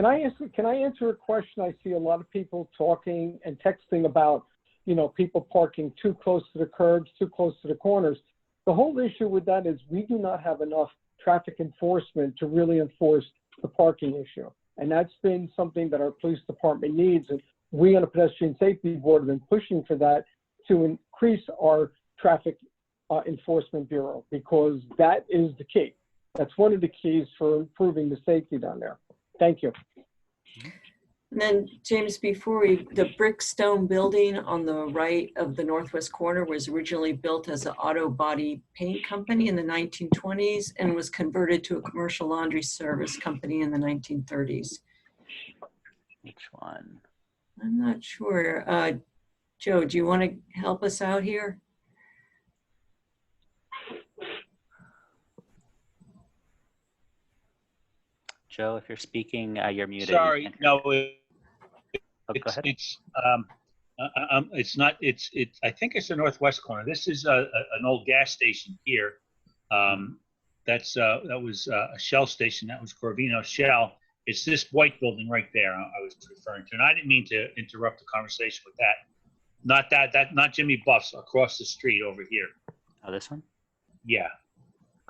I answer a question? I see a lot of people talking and texting about, people parking too close to the curbs, too close to the corners. The whole issue with that is we do not have enough traffic enforcement to really enforce the parking issue. And that's been something that our police department needs. And we on the Pedestrian Safety Board have been pushing for that to increase our traffic enforcement bureau, because that is the key. That's one of the keys for improving the safety down there. Thank you. And then James, the brick stone building on the right of the northwest corner was originally built as an auto body paint company in the 1920s and was converted to a commercial laundry service company in the 1930s. Which one? I'm not sure. Joe, do you want to help us out here? Joe, if you're speaking, you're muted. Sorry, no, it's not. I think it's the northwest corner. This is an old gas station here. That was a Shell station. That was Corvino Shell. It's this white building right there I was referring to, and I didn't mean to interrupt the conversation with that. Not Jimmy Buff's across the street over here. Oh, this one? Yeah.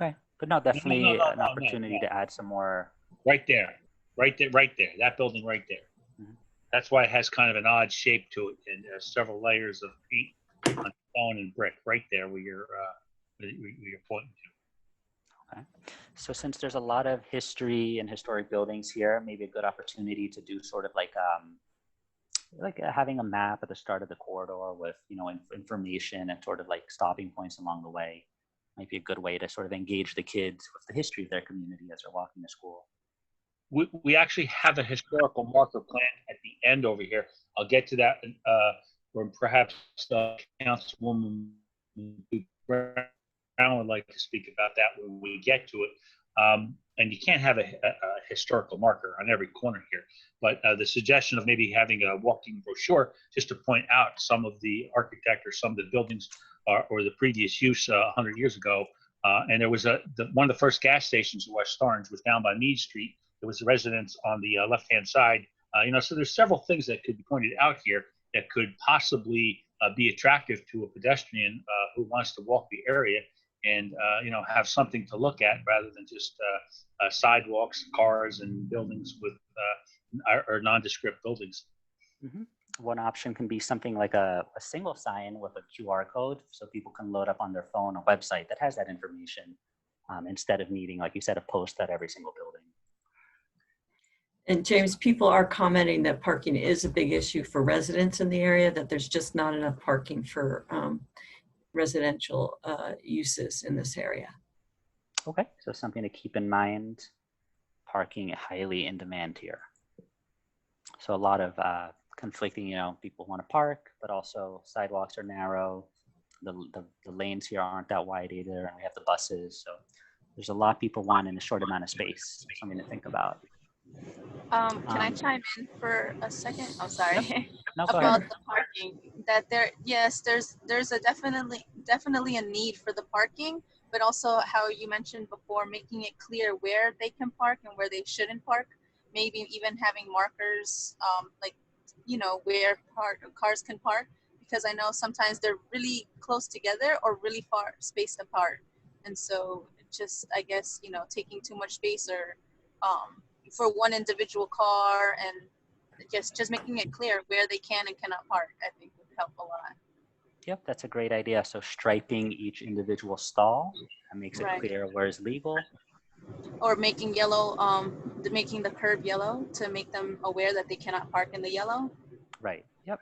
Okay, but no, definitely an opportunity to add some more. Right there. That building right there. Mm-hmm. That's why it has kind of an odd shape to it, and several layers of paint on stone and brick right there where you're pointing to. Okay. So since there's a lot of history and historic buildings here, maybe a good opportunity to do sort of like having a map at the start of the corridor with, information and sort of like stopping points along the way might be a good way to sort of engage the kids with the history of their community as they're walking to school. we actually have a historical marker plan at the end over here. I'll get to that, or perhaps Councilwoman Brown would like to speak about that when we get to it. And you can't have a historical marker on every corner here, but the suggestion of maybe having a walking brochure just to point out some of the architect or some of the buildings or the previous use 100 years ago. And there was one of the first gas stations in West Orange was down by Meade Street. There was a residence on the left-hand side. So there's several things that could be pointed out here that could possibly be attractive to a pedestrian who wants to walk the area and have something to look at rather than just sidewalks, cars, and buildings with or nondescript buildings. Mm-hmm. One option can be something like a single sign with a QR code, so people can load up on their phone a website that has that information instead of needing, like you said, a post at every single building. And James, people are commenting that parking is a big issue for residents in the area, that there's just not enough parking for residential uses in this area. Okay, so something to keep in mind, parking highly in demand here. So a lot of conflicting, people want to park, but also sidewalks are narrow. The lanes here aren't that wide either, and we have the buses. So there's a lot people want in a short amount of space, something to think about. Can I chime in for a second? Oh, sorry. Yep. No, About the parking. That there's a definitely a need for the parking, but also how you mentioned before, making it clear where they can park and where they shouldn't park. Maybe even having markers, where cars can park, because I know sometimes they're really close together or really far spaced apart, and so just I guess taking too much space or for one individual car, and just making it clear where they can and cannot park, I think would help a lot. Yep, that's a great idea. So striping each individual stall that makes it clear where is legal. Or making yellow, making the curb yellow to make them aware that they cannot park in the yellow. Right, yep.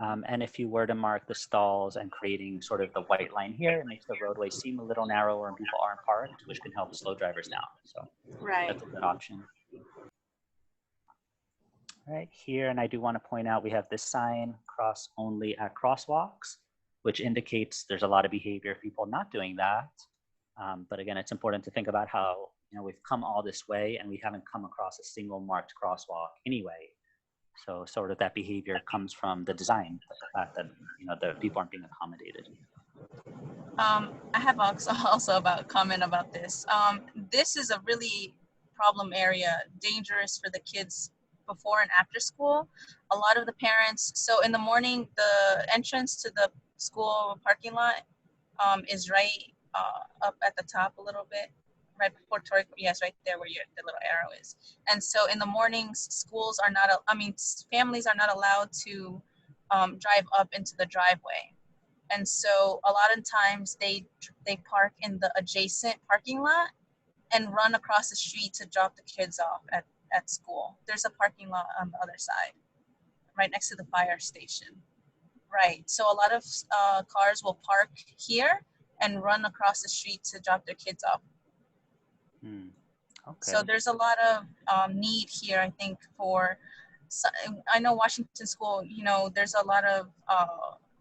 And if you were to mark the stalls and creating sort of the white line here, it makes the roadway seem a little narrower and people aren't parked, which can help slow drivers down. So that's a good option. Right here, and I do want to point out we have this sign, cross only at crosswalks, which indicates there's a lot of behavior of people not doing that. But again, it's important to think about how we've come all this way and we haven't come across a single marked crosswalk anyway. So sort of that behavior comes from the design, the fact that the people aren't being accommodated. I have also about comment about this. This is a really problem area, dangerous for the kids before and after school. A lot of the parents, so in the morning, the entrance to the school parking lot is right up at the top a little bit, right before Torrey, yes, right there where the little arrow is. And so in the mornings, families are not allowed to drive up into the driveway. And so a lot of times they park in the adjacent parking lot and run across the street to drop the kids off at school. There's a parking lot on the other side, right next to the fire station. Right, so a lot of cars will park here and run across the street to drop their kids off. Okay. So there's a lot of need here, I think, I know Washington School, there's a lot of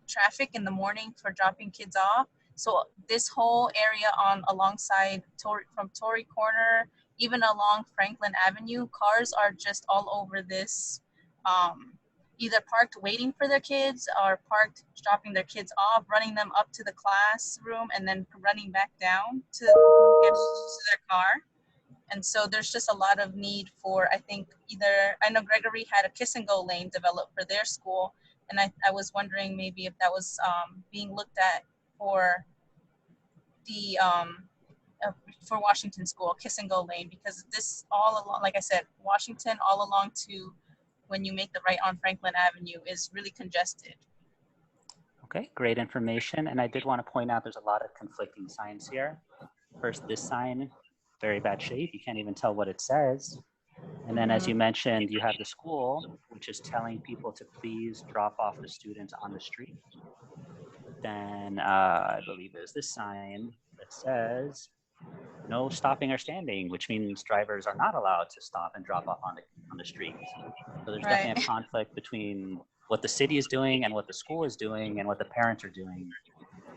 traffic in the morning for dropping kids off. So this whole area alongside from Torrey Corner, even along Franklin Avenue, cars are just all over this, either parked waiting for their kids or parked dropping their kids off, running them up to the classroom and then running back down to get to their car. And so there's just a lot of need for, I think, I know Gregory had a kiss and go lane developed for their school. And I was wondering maybe if that was being looked at for the, for Washington School, kiss and go lane, because this all along, like I said, Washington all along to when you make the right on Franklin Avenue is really congested. Okay, great information. And I did want to point out there's a lot of conflicting signs here. First, this sign, very bad shape. You can't even tell what it says. And then as you mentioned, you have the school, which is telling people to please drop off the students on the street. Then I believe there's this sign that says, no stopping or standing, which means drivers are not allowed to stop and drop off on the streets. So there's definitely a conflict between what the city is doing and what the school is doing and what the parents are doing.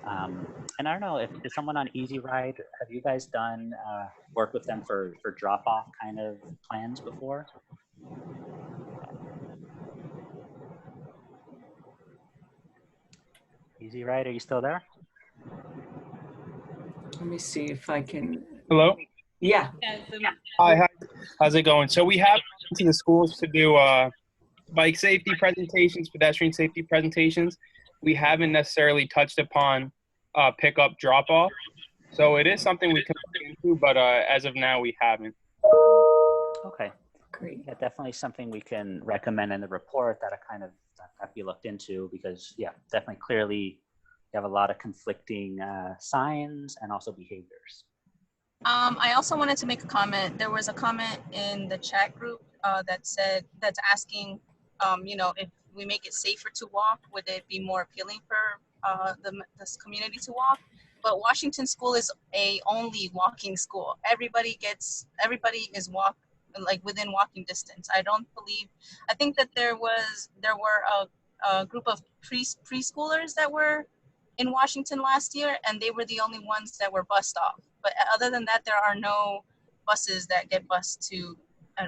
And I don't know, if someone on Easy Ride, have you guys done work with them for drop-off kind of plans before? Easy Ride, are you still there? Let me see if I can. Hello? Yeah. Hi, how's it going? So we have to the schools to do bike safety presentations, pedestrian safety presentations. We haven't necessarily touched upon pickup drop-off. So it is something we can look into, but as of now, we haven't. Okay. Great. Yeah, definitely something we can recommend in the report that be looked into, because yeah, definitely clearly you have a lot of conflicting signs and also behaviors. I also wanted to make a comment. There was a comment in the chat group that's asking, if we make it safer to walk, would it be more appealing for this community to walk? But Washington School is a only walking school. Everybody is within walking distance. I think that there were a group of preschoolers that were in Washington last year, and they were the only ones that were bused off. But other than that, there are no buses that get bused to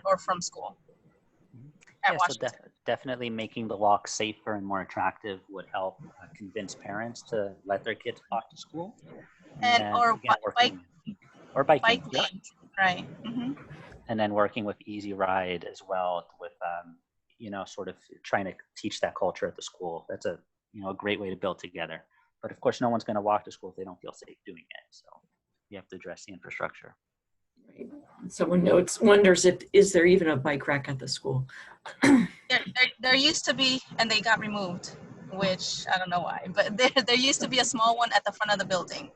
or from school at Washington. So definitely making the walk safer and more attractive would help convince parents to let their kids walk to school. Or biking. Bike Yep. lanes, right? Mm-hmm. And then working with Easy Ride as well, with sort of trying to teach that culture at the school. That's a great way to build together. But of course, no one's going to walk to school if they don't feel safe doing it. So you have to address the infrastructure. Right. Someone wonders is there even a bike rack at the school? There used to be, and they got removed, which I don't know why. But there used to be a small one at the front of the building,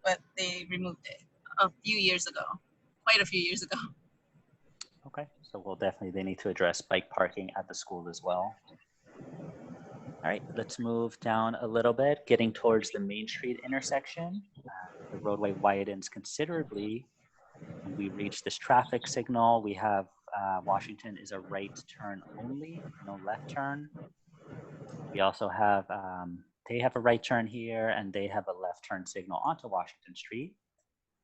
but they removed it quite a few years ago. Okay, so they need to address bike parking at the school as well. All right, let's move down a little bit, getting towards the Main Street intersection. The roadway widens considerably. When we reach this traffic signal, we have Washington is a right turn only, no left turn. We also have, they have a right turn here, and they have a left turn signal onto Washington Street.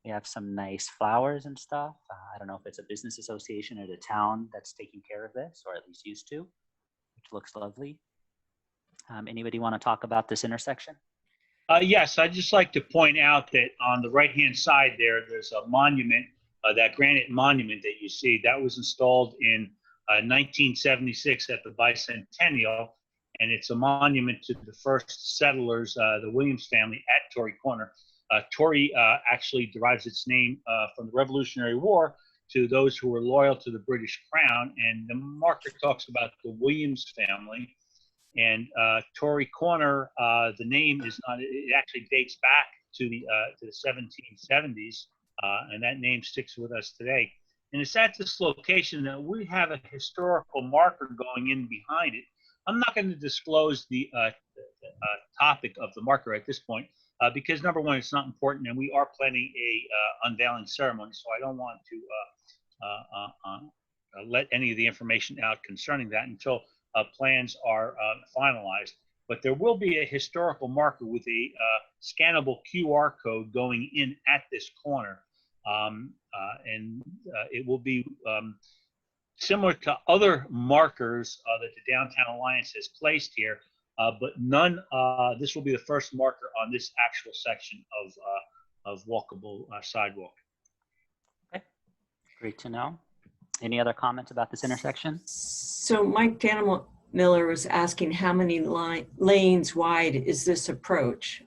We have some nice flowers and stuff. I don't know if it's a business association or the town that's taking care of this, or at least used to, which looks lovely. Anybody want to talk about this intersection? Yes, I'd just like to point out that on the right-hand side there's a monument, that granite monument that you see, that was installed in 1976 at the bicentennial, and it's a monument to the first settlers, the Williams family at Torrey Corner. Torrey actually derives its name from the Revolutionary War, to those who were loyal to the British Crown, and the marker talks about the Williams family. And Torrey Corner, the name it actually dates back to the 1770s, and that name sticks with us today. And it's at this location that we have a historical marker going in behind it. I'm not going to disclose the topic of the marker at this point, because number one, it's not important, and we are planning a unveiling ceremony, so I don't want to let any of the information out concerning that until plans are finalized. But there will be a historical marker with a scannable QR code going in at this corner, and it will be similar to other markers that the Downtown Alliance has placed here, but this will be the first marker on this actual section of walkable sidewalk. Okay, great to know. Any other comments about this intersection? So Mike Miller was asking how many lanes wide is this approach?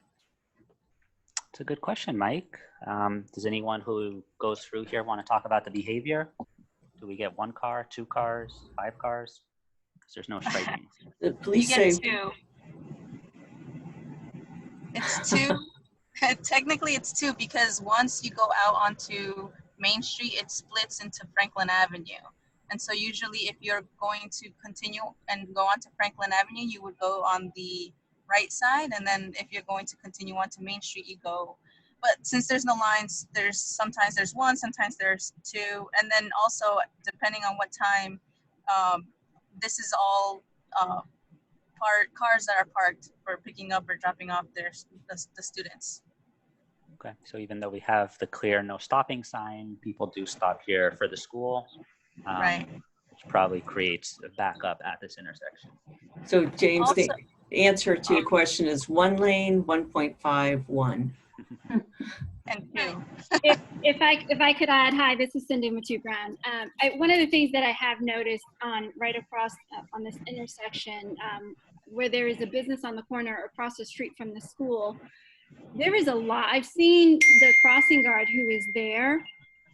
It's a good question, Mike. Does anyone who goes through here want to talk about the behavior? Do we get 1 car, 2 cars, 5 cars? Because there's no striping. The police say 2. It's 2. Technically, it's 2 because once you go out onto Main Street, it splits into Franklin Avenue. And so usually if you're going to continue and go onto Franklin Avenue, you would go on the right side. And then if you're going to continue onto Main Street, you go but since there's no lines, sometimes there's one, sometimes there's two, and then also depending on what time, this is all cars that are parked for picking up or dropping off the students. Okay, so even though we have the clear no stopping sign, people do stop here for the school, Right. which probably creates a backup at this intersection. So James, Also, the answer to your question is 1 lane, 1.5, 1. And 2. If I could add, hi, this is Cindy Matu Brown. One of the things that I have noticed right across on this intersection, where there is a business on the corner across the street from the school, there is a lot. I've seen the crossing guard who is there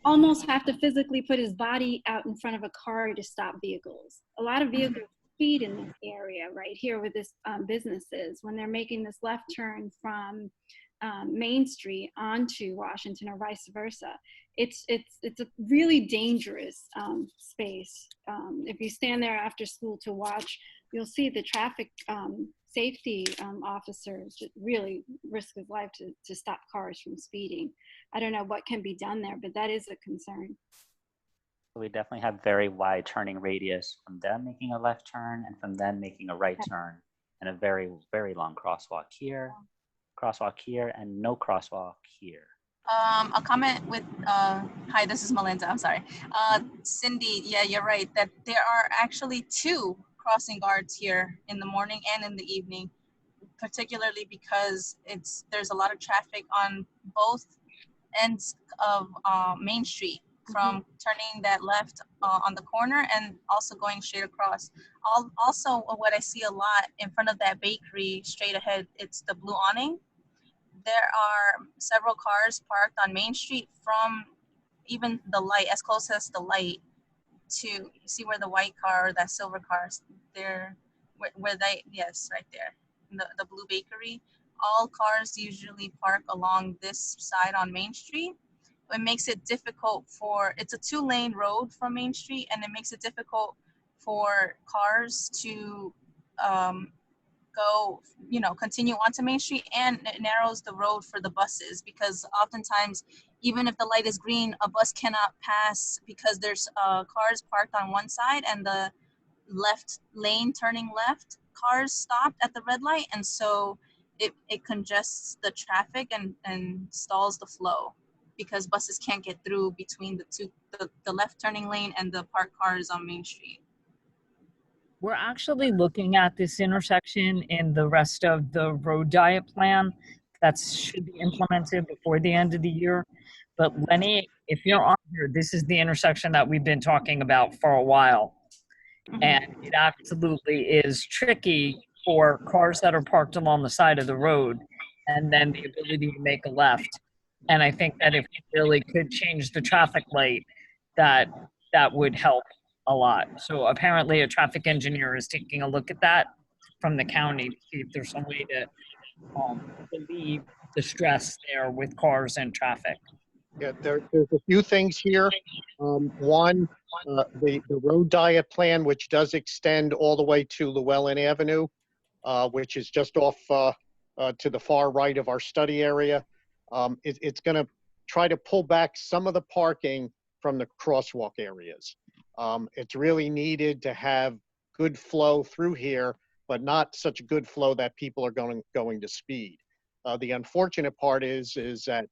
almost have to physically put his body out in front of a car to stop vehicles. A lot of vehicles speed in this area right here where this business is when they're making this left turn from Main Street onto Washington or vice versa. It's a really dangerous space. If you stand there after school to watch, you'll see the traffic safety officer really risk his life to stop cars from speeding. I don't know what can be done there, but that is a concern. We definitely have very wide turning radius from them making a left turn and from them making a right turn, and a very, very long crosswalk here, and no crosswalk here. A comment with, hi, this is Melinda, I'm sorry. Cindy, yeah, you're right, that there are actually 2 crossing guards here in the morning and in the evening, particularly because there's a lot of traffic on both ends of Main Street, from turning that left on the corner and also going straight across. Also, what I see a lot in front of that bakery straight ahead, it's the blue awning. There are several cars parked on Main Street from even the light, as close as the light, to, you see where the white car or that silver car, there, where they, yes, right there, the blue bakery. All cars usually park along this side on Main Street. It makes it difficult it's a 2-lane road from Main Street, and it makes it difficult for cars to go, continue onto Main Street, and it narrows the road for the buses, because oftentimes, even if the light is green, a bus cannot pass because there's cars parked on one side and the left lane turning left cars stopped at the red light, and so it congests the traffic and stalls the flow, because buses can't get through between the left turning lane and the parked cars on Main Street. We're actually looking at this intersection in the rest of the road diet plan that should be implemented before the end of the year. But Lenny, if you're on here, this is the intersection that we've been talking about for a while. And it absolutely is tricky for cars that are parked along the side of the road, and then the ability to make a left. And I think that if we really could change the traffic light, that would help a lot. So apparently a traffic engineer is taking a look at that from the county to see if there's some way to relieve the stress there with cars and traffic. Yeah, there's a few things here. One, the road diet plan, which does extend all the way to Llewellyn Avenue, which is just off to the far right of our study area. It's going to try to pull back some of the parking from the crosswalk areas. It's really needed to have good flow through here, but not such a good flow that people are going to speed. The unfortunate part is that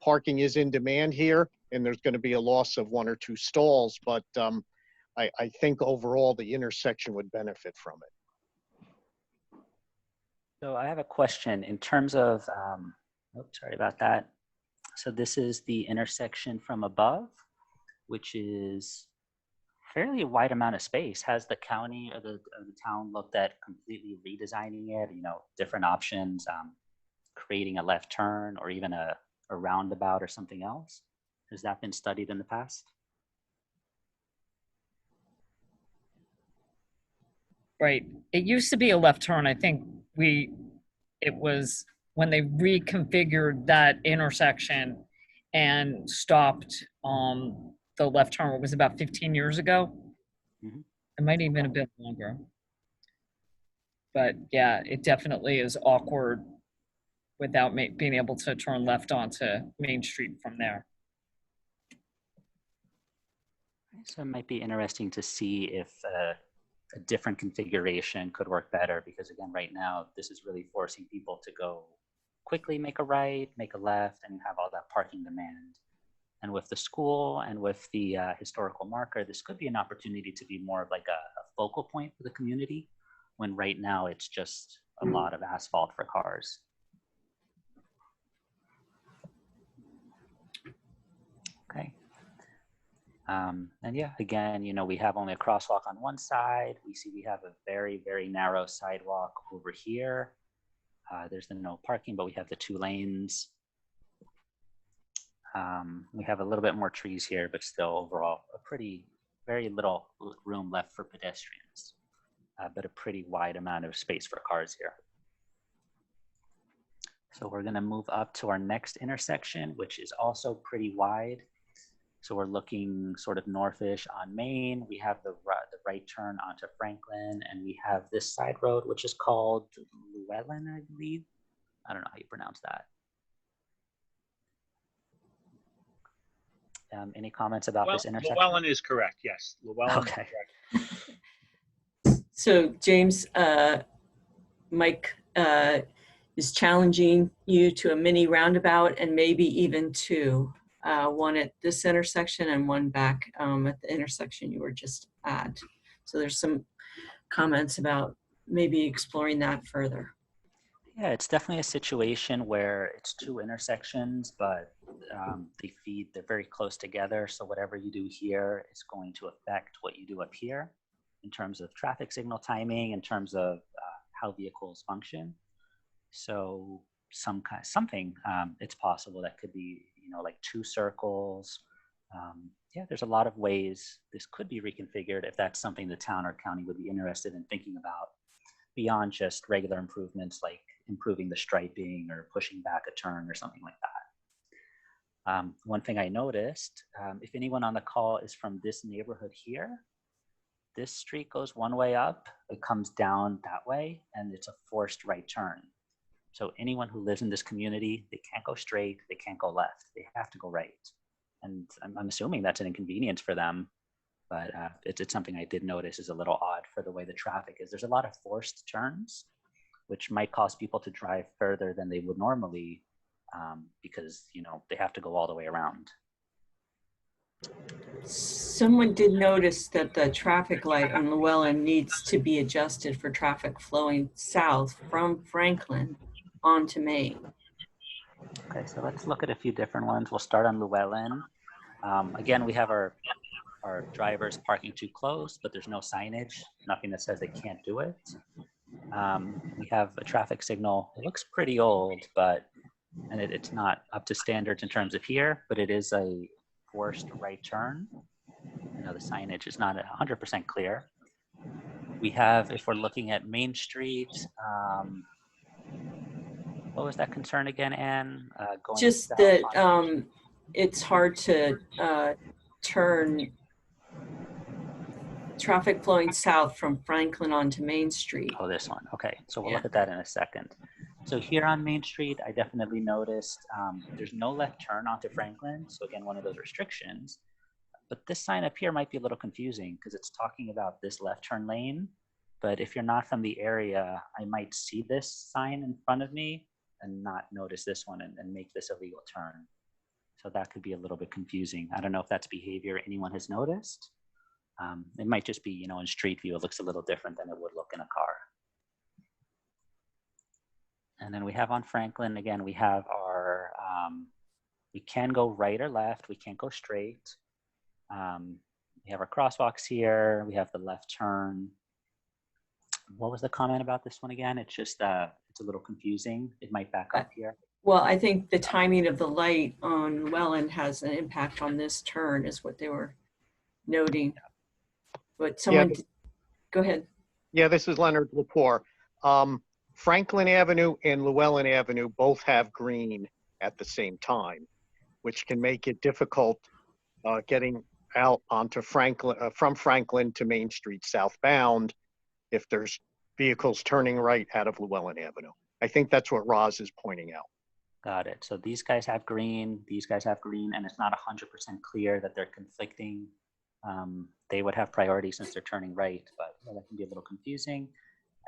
parking is in demand here, and there's going to be a loss of 1 or 2 stalls, but I think overall the intersection would benefit from it. So I have a question in terms of, sorry about that. So this is the intersection from above, which is fairly wide amount of space. Has the county or the town looked at completely redesigning it, different options, creating a left turn or even a roundabout or something else? Has that been studied in the past? Right. It used to be a left turn. I think it was when they reconfigured that intersection and stopped the left turn. It was about 15 years ago. Mm-hmm. It might even have been longer. But yeah, it definitely is awkward without being able to turn left onto Main Street from there. So it might be interesting to see if a different configuration could work better, because again, right now, this is really forcing people to go quickly, make a right, make a left, and have all that parking demand. And with the school and with the historical marker, this could be an opportunity to be more of like a focal point for the community, when right now it's just a lot of asphalt for cars. Okay. And yeah, again, you know, we have only a crosswalk on one side. We see we have a very, very narrow sidewalk over here. There's the no parking, but we have the 2 lanes. We have a little bit more trees here, but still overall a pretty, very little room left for pedestrians, but a pretty wide amount of space for cars here. So we're gonna move up to our next intersection, which is also pretty wide. So we're looking sort of northish on Main. We have the right turn onto Franklin, and we have this side road, which is called Llewellyn, I believe. I don't know how you pronounce that. Any comments about this intersection? Llewellyn is correct, yes. Llewellyn okay. is correct. So James, Mike is challenging you to a mini roundabout and maybe even 2. One at this intersection and one back at the intersection you were just at. So there's some comments about maybe exploring that further. Yeah, it's definitely a situation where it's 2 intersections, but they're very close together. So whatever you do here is going to affect what you do up here in terms of traffic signal timing, in terms of how vehicles function. So something it's possible that could be, you know, like 2 circles. Yeah, there's a lot of ways this could be reconfigured if that's something the town or county would be interested in thinking about, beyond just regular improvements like improving the striping or pushing back a turn or something like that. One thing I noticed, if anyone on the call is from this neighborhood here, this street goes one way up, it comes down that way, and it's a forced right turn. So anyone who lives in this community, they can't go straight, they can't go left, they have to go right. And I'm assuming that's an inconvenience for them, but it's something I did notice is a little odd for the way the traffic is. There's a lot of forced turns, which might cause people to drive further than they would normally because, you know, they have to go all the way around. Someone did notice that the traffic light on Llewellyn needs to be adjusted for traffic flowing south from Franklin onto Main. Okay, so let's look at a few different ones. We'll start on Llewellyn. Again, we have our drivers parking too close, but there's no signage, nothing that says they can't do it. We have a traffic signal. It looks pretty old, but it's not up to standards in terms of here, but it is a forced right turn. You know, the signage is not 100% clear. We have, if we're looking at Main Street, what was that concern again, Anne? Just that it's hard to turn traffic flowing south from Franklin onto Main Street. Oh, this one. Okay, so we'll look at that in a second. So here on Main Street, I definitely noticed there's no left turn onto Franklin. So again, one of those restrictions. But this sign up here might be a little confusing because it's talking about this left turn lane. But if you're not from the area, I might see this sign in front of me and not notice this one and make this a legal turn. So that could be a little bit confusing. I don't know if that's behavior anyone has noticed. It might just be, you know, in street view, it looks a little different than it would look in a car. And then we have on Franklin, again, we have our, we can go right or left, we can't go straight. We have our crosswalks here, we have the left turn. What was the comment about this one again? It's just, it's a little confusing. It might back up here. Well, I think the timing of the light on Llewellyn has an impact on this turn is what they were noting. But someone, go ahead. Yeah, this is Leonard Lepore. Franklin Avenue and Llewellyn Avenue both have green at the same time, which can make it difficult getting out onto Franklin, from Franklin to Main Street southbound if there's vehicles turning right out of Llewellyn Avenue. I think that's what Roz is pointing out. Got it. So these guys have green, these guys have green, and it's not 100% clear that they're conflicting. They would have priority since they're turning right, but that can be a little confusing.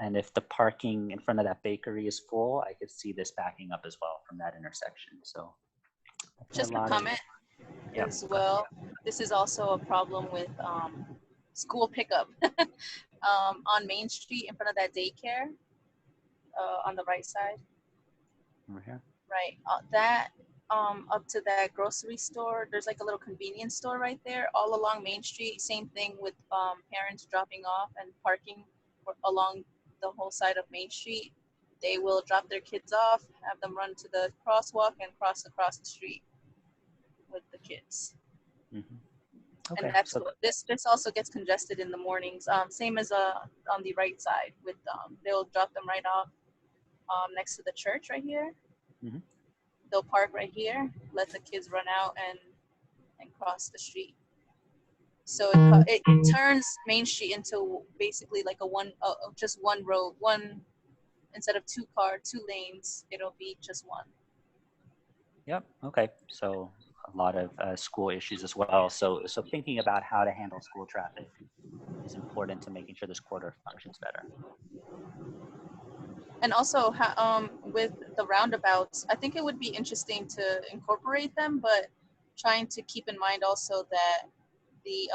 And if the parking in front of that bakery is full, I could see this backing up as well from that intersection. So just a comment as well. This is also a problem with school pickup on Main Street in front of that daycare on the right side. Over here. Right. That up to that grocery store, there's like a little convenience store right there all along Main Street. Same thing with parents dropping off and parking along the whole side of Main Street. They will drop their kids off, have them run to the crosswalk and cross across the street with the kids. Mm-hmm. Okay. And that's so this also gets congested in the mornings. Same as on the right side with they'll drop them right off next to the church right here. Mm-hmm. They'll park right here, let the kids run out and cross the street. So it turns Main Street into basically like just one road, instead of two lanes, it'll be just one. Yep. Okay. So a lot of school issues as well. So thinking about how to handle school traffic is important to making sure this corridor functions better. And also with the roundabouts, I think it would be interesting to incorporate them, but trying to keep in mind also that the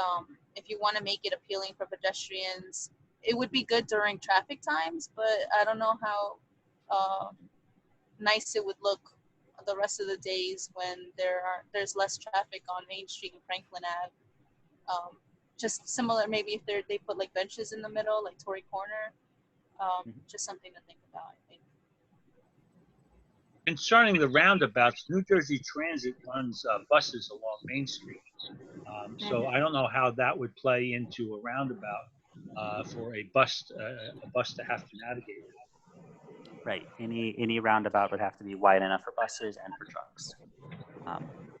if you want to make it appealing for pedestrians, it would be good during traffic times, but I don't know how nice it would look the rest of the days when there's less traffic on Main Street and Franklin Ave. Just similar, maybe if they put like benches in the middle, like Torrey Corner. Just something to think about, I think. Concerning the roundabouts, New Jersey Transit runs buses along Main Street. So I don't know how that would play into a roundabout for a bus to have to navigate. Right. Any roundabout would have to be wide enough for buses and for trucks.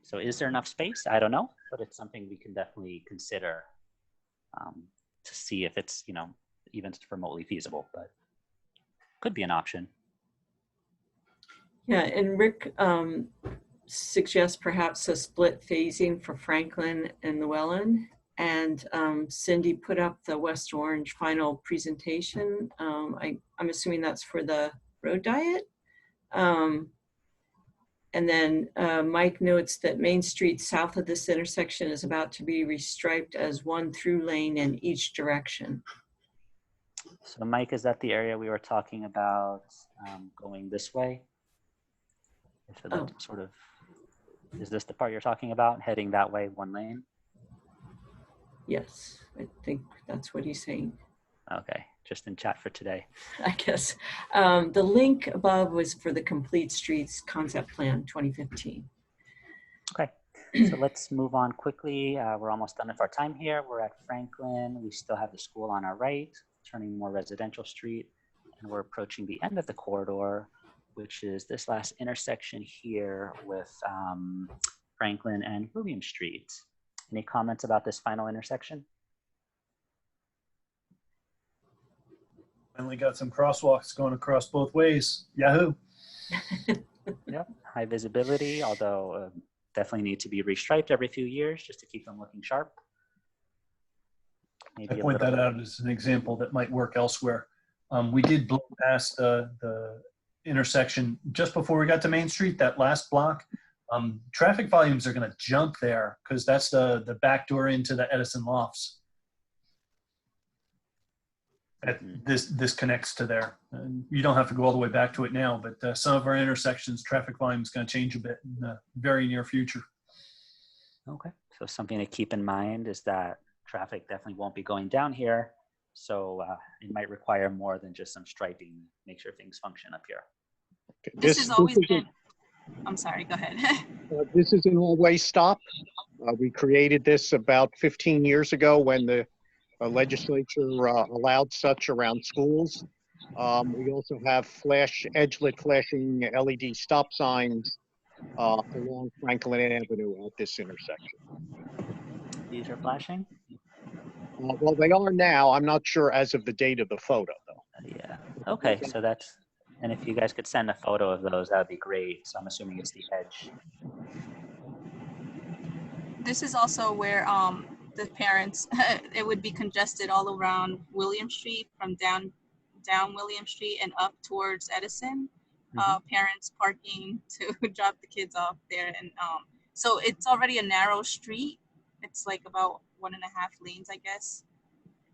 So is there enough space? I don't know, but it's something we can definitely consider to see if it's, even remotely feasible, but could be an option. Yeah, and Rick suggests perhaps a split phasing for Franklin and Llewellyn. And Cindy put up the West Orange final presentation. I'm assuming that's for the road diet. And then Mike notes that Main Street south of this intersection is about to be restriped as one through lane in each direction. So Mike, is that the area we were talking about going this way? If it sort of, is this the part you're talking about, heading that way, one lane? Yes, I think that's what he's saying. Okay, just in chat for today. I guess. The link above was for the Complete Streets Concept Plan 2015. Okay, so let's move on quickly. We're almost done with our time here. We're at Franklin. We still have the school on our right, turning more residential street, and we're approaching the end of the corridor, which is this last intersection here with Franklin and William Street. Any comments about this final intersection? Finally got some crosswalks going across both ways. Yahoo! Yep, high visibility, although definitely need to be restriped every few years just to keep them looking sharp. Maybe I point that out as an example that might work elsewhere. We did blow past the intersection just before we got to Main Street, that last block. Traffic volumes are going to jump there because that's the back door into the Edison Lofts. This connects to there. And you don't have to go all the way back to it now, but some of our intersections, traffic volume is going to change a bit in the very near future. Okay, so something to keep in mind is that traffic definitely won't be going down here. So it might require more than just some striping, make sure things function up here. This has always been, I'm sorry, go ahead. This is an all-way stop. We created this about 15 years ago when the legislature allowed such around schools. We also have edge-lit flashing LED stop signs along Franklin Avenue at this intersection. These are flashing? Well, they are now. I'm not sure as of the date of the photo, though. Yeah. Okay, so that's And if you guys could send a photo of those, that would be great. So I'm assuming it's the edge. This is also where the parents, it would be congested all around William Street, from down William Street and up towards Edison. Parents parking to drop the kids off there. And so it's already a narrow street. It's like about 1.5 lanes, I guess.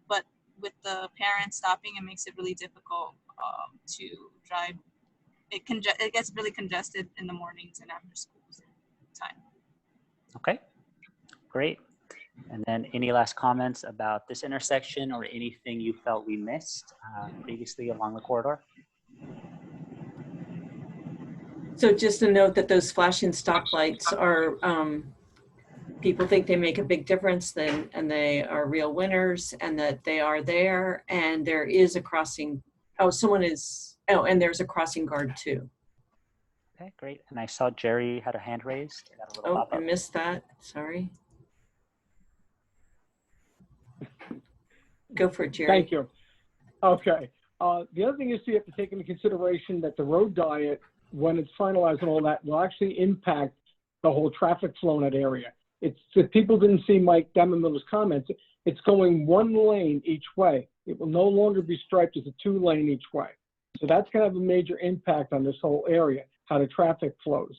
But with the parents stopping, it makes it really difficult to drive. It gets really congested in the mornings and after school time. Okay, great. And then any last comments about this intersection or anything you felt we missed previously along the corridor? So just to note that those flashing stoplights are, people think they make a big difference, and they are real winners, and that they are there, and there is a crossing. Oh, and there's a crossing guard too. Okay, great. And I saw Jerry had a hand raised. Oh, I missed that. Sorry. Go for it, Jerry. Thank you. Okay. The other thing is you have to take into consideration that the road diet, when it's finalized and all that, will actually impact the whole traffic flow in that area. It's, if people didn't see Mike Demmermiller's comments, it's going 1 lane each way. It will no longer be striped as a 2 lane each way. So that's going to have a major impact on this whole area, how the traffic flows.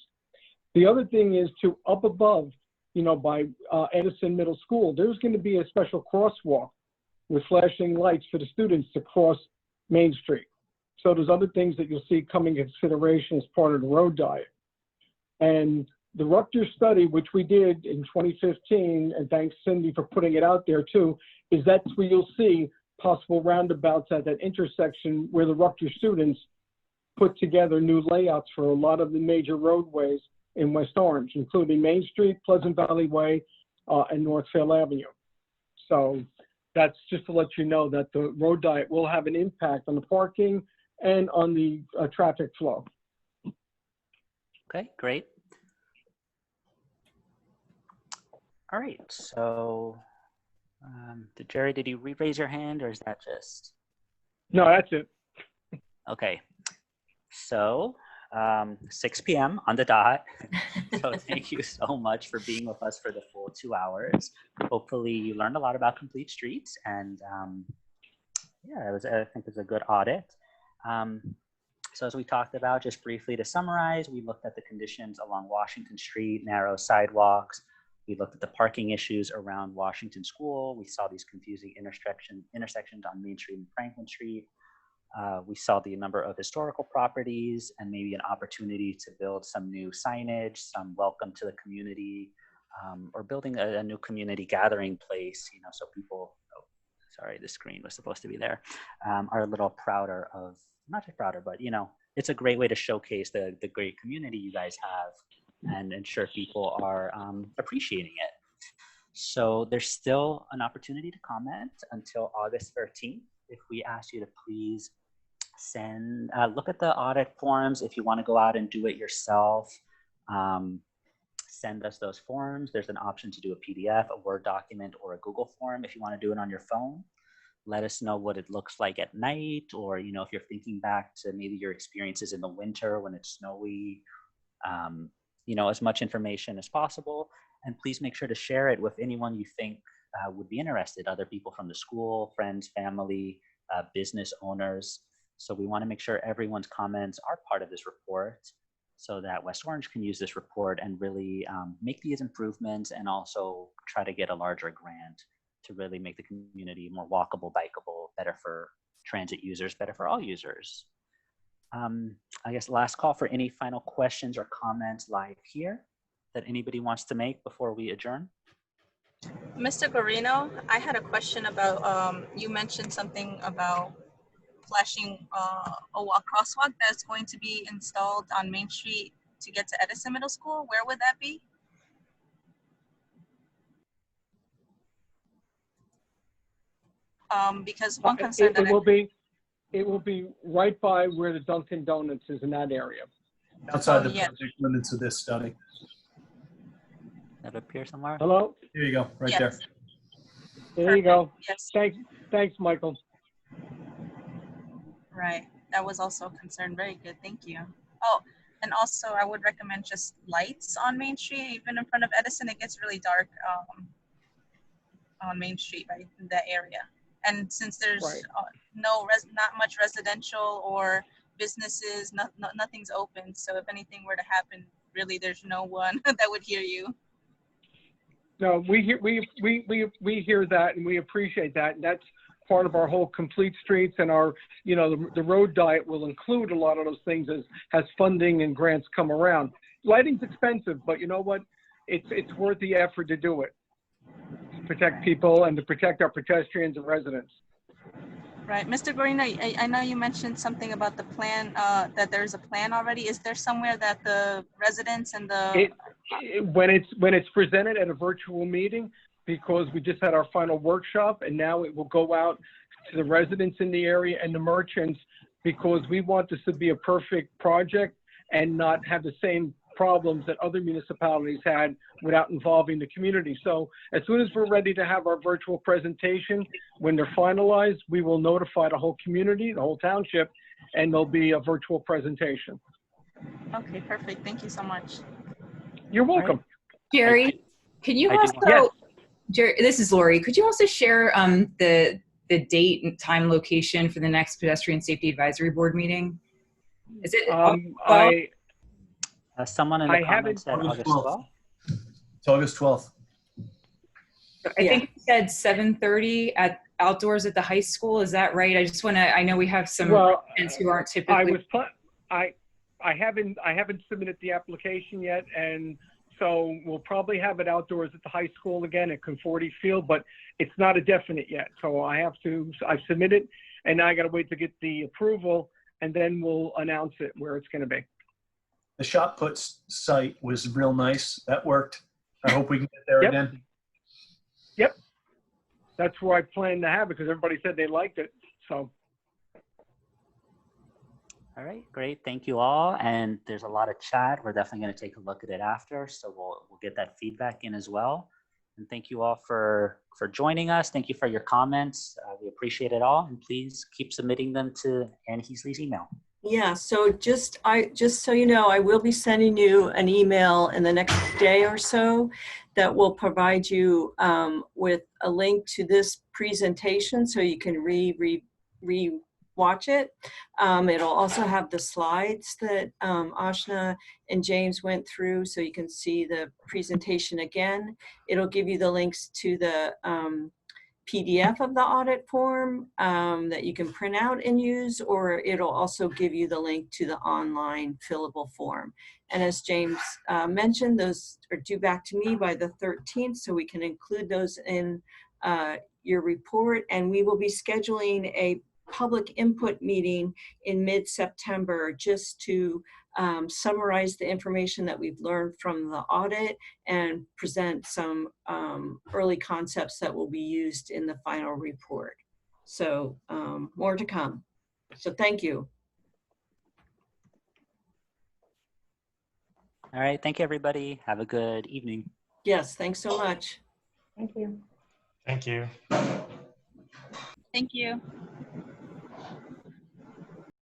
The other thing is to up above, you know, by Edison Middle School, there's going to be a special crosswalk with flashing lights for the students to cross Main Street. So there's other things that you'll see coming into consideration as part of the road diet. And the Rutgers study, which we did in 2015, and thanks Cindy for putting it out there too, is that's where you'll see possible roundabouts at that intersection where the Rutgers students put together new layouts for a lot of the major roadways in West Orange, including Main Street, Pleasant Valley Way, and Northfield Avenue. So that's just to let you know that the road diet will have an impact on the parking and on the traffic flow. Okay, great. All right, so Jerry, did you re-raise your hand, or is that just? No, that's it. Okay, so 6 p.m. on the dot. So thank you so much for being with us for the full 2 hours. Hopefully you learned a lot about Complete Streets, and yeah, I think it was a good audit. So as we talked about, just briefly to summarize, we looked at the conditions along Washington Street, narrow sidewalks. We looked at the parking issues around Washington School. We saw these confusing intersections on Main Street and Franklin Street. We saw the number of historical properties and maybe an opportunity to build some new signage, some welcome to the community, or building a new community gathering place, you know, so people, oh, sorry, the screen was supposed to be there, are a little prouder of, not just prouder, but, you know, it's a great way to showcase the great community you guys have and ensure people are appreciating it. So there's still an opportunity to comment until August 13th. If we ask you to please send, look at the audit forms. If you want to go out and do it yourself, send us those forms. There's an option to do a PDF, a Word document, or a Google form. If you want to do it on your phone, let us know what it looks like at night, or, you know, if you're thinking back to maybe your experiences in the winter when it's snowy, you know, as much information as possible. And please make sure to share it with anyone you think would be interested, other people from the school, friends, family, business owners. So we want to make sure everyone's comments are part of this report so that West Orange can use this report and really make these improvements, and also try to get a larger grant to really make the community more walkable, bikeable, better for transit users, better for all users. I guess last call for any final questions or comments live here that anybody wants to make before we adjourn. Mr. Guarino, I had a question about, you mentioned something about flashing a crosswalk that's going to be installed on Main Street to get to Edison Middle School. Where would that be? Because one concern that it will be right by where the Dunkin' Donuts is, in that area. Outside the project limits of this study. That appear somewhere? Hello? Here you go, right there. There you go. Yes. Thanks, Michael. Right. that was also a concern. Very good, thank you. Oh, and also I would recommend just lights on Main Street, even in front of Edison. It gets really dark on Main Street, right, in that area. And since there's Right. not much residential or businesses, nothing's open. So if anything were to happen, really, there's no one that would hear you. No, we hear that, and we appreciate that. And that's part of our whole complete streets, and our, you know, the road diet will include a lot of those things as funding and grants come around. Lighting's expensive, but you know what? It's worth the effort to do it, to protect people and to protect our pedestrians and residents. Right, Mr. Guarino, I know you mentioned something about the plan, that there's a plan already. Is there somewhere that the residents and the When it's presented at a virtual meeting, because we just had our final workshop, and now it will go out to the residents in the area and the merchants, because we want this to be a perfect project and not have the same problems that other municipalities had without involving the community. So as soon as we're ready to have our virtual presentation, when they're finalized, we will notify the whole community, the whole township, and there'll be a virtual presentation. Okay, perfect. Thank you so much. You're welcome. Jerry, can you also, Jerry, this is Lori. Could you also share the date and time location for the next Pedestrian Safety Advisory Board meeting? Is it someone in the comments said August 12th. It's August 12th. I think you said 7:30 at outdoors at the high school. Is that right? I just want to, I know we have some residents who aren't typically. I haven't submitted the application yet, and so we'll probably have it outdoors at the high school again at Conforti Field, but it's not a definite yet. So I've submitted, and now I got to wait to get the approval, and then we'll announce it where it's going to be. The shot put site was real nice. That worked. I hope we can get there again. Yep. That's where I plan to have it, because everybody said they liked it. So. All right, great. Thank you all. And there's a lot of chat. We're definitely going to take a look at it after. So we'll get that feedback in as well. And thank you all for joining us. Thank you for your comments. We appreciate it all. And please keep submitting them to Ann Heasley's email. Yeah, so just so you know, I will be sending you an email in the next day or so that will provide you with a link to this presentation so you can watch it. It'll also have the slides that Ashna and James went through, so you can see the presentation again. It'll give you the links to the PDF of the audit form that you can print out and use, or it'll also give you the link to the online fillable form. And as James mentioned, those are due back to me by the 13th, so we can include those in your report. And we will be scheduling a public input meeting in mid-September just to summarize the information that we've learned from the audit and present some early concepts that will be used in the final report. So more to come. So thank you. All right, thank you, everybody. Have a good evening. Yes, thanks so much. Thank you. Thank you. Thank you.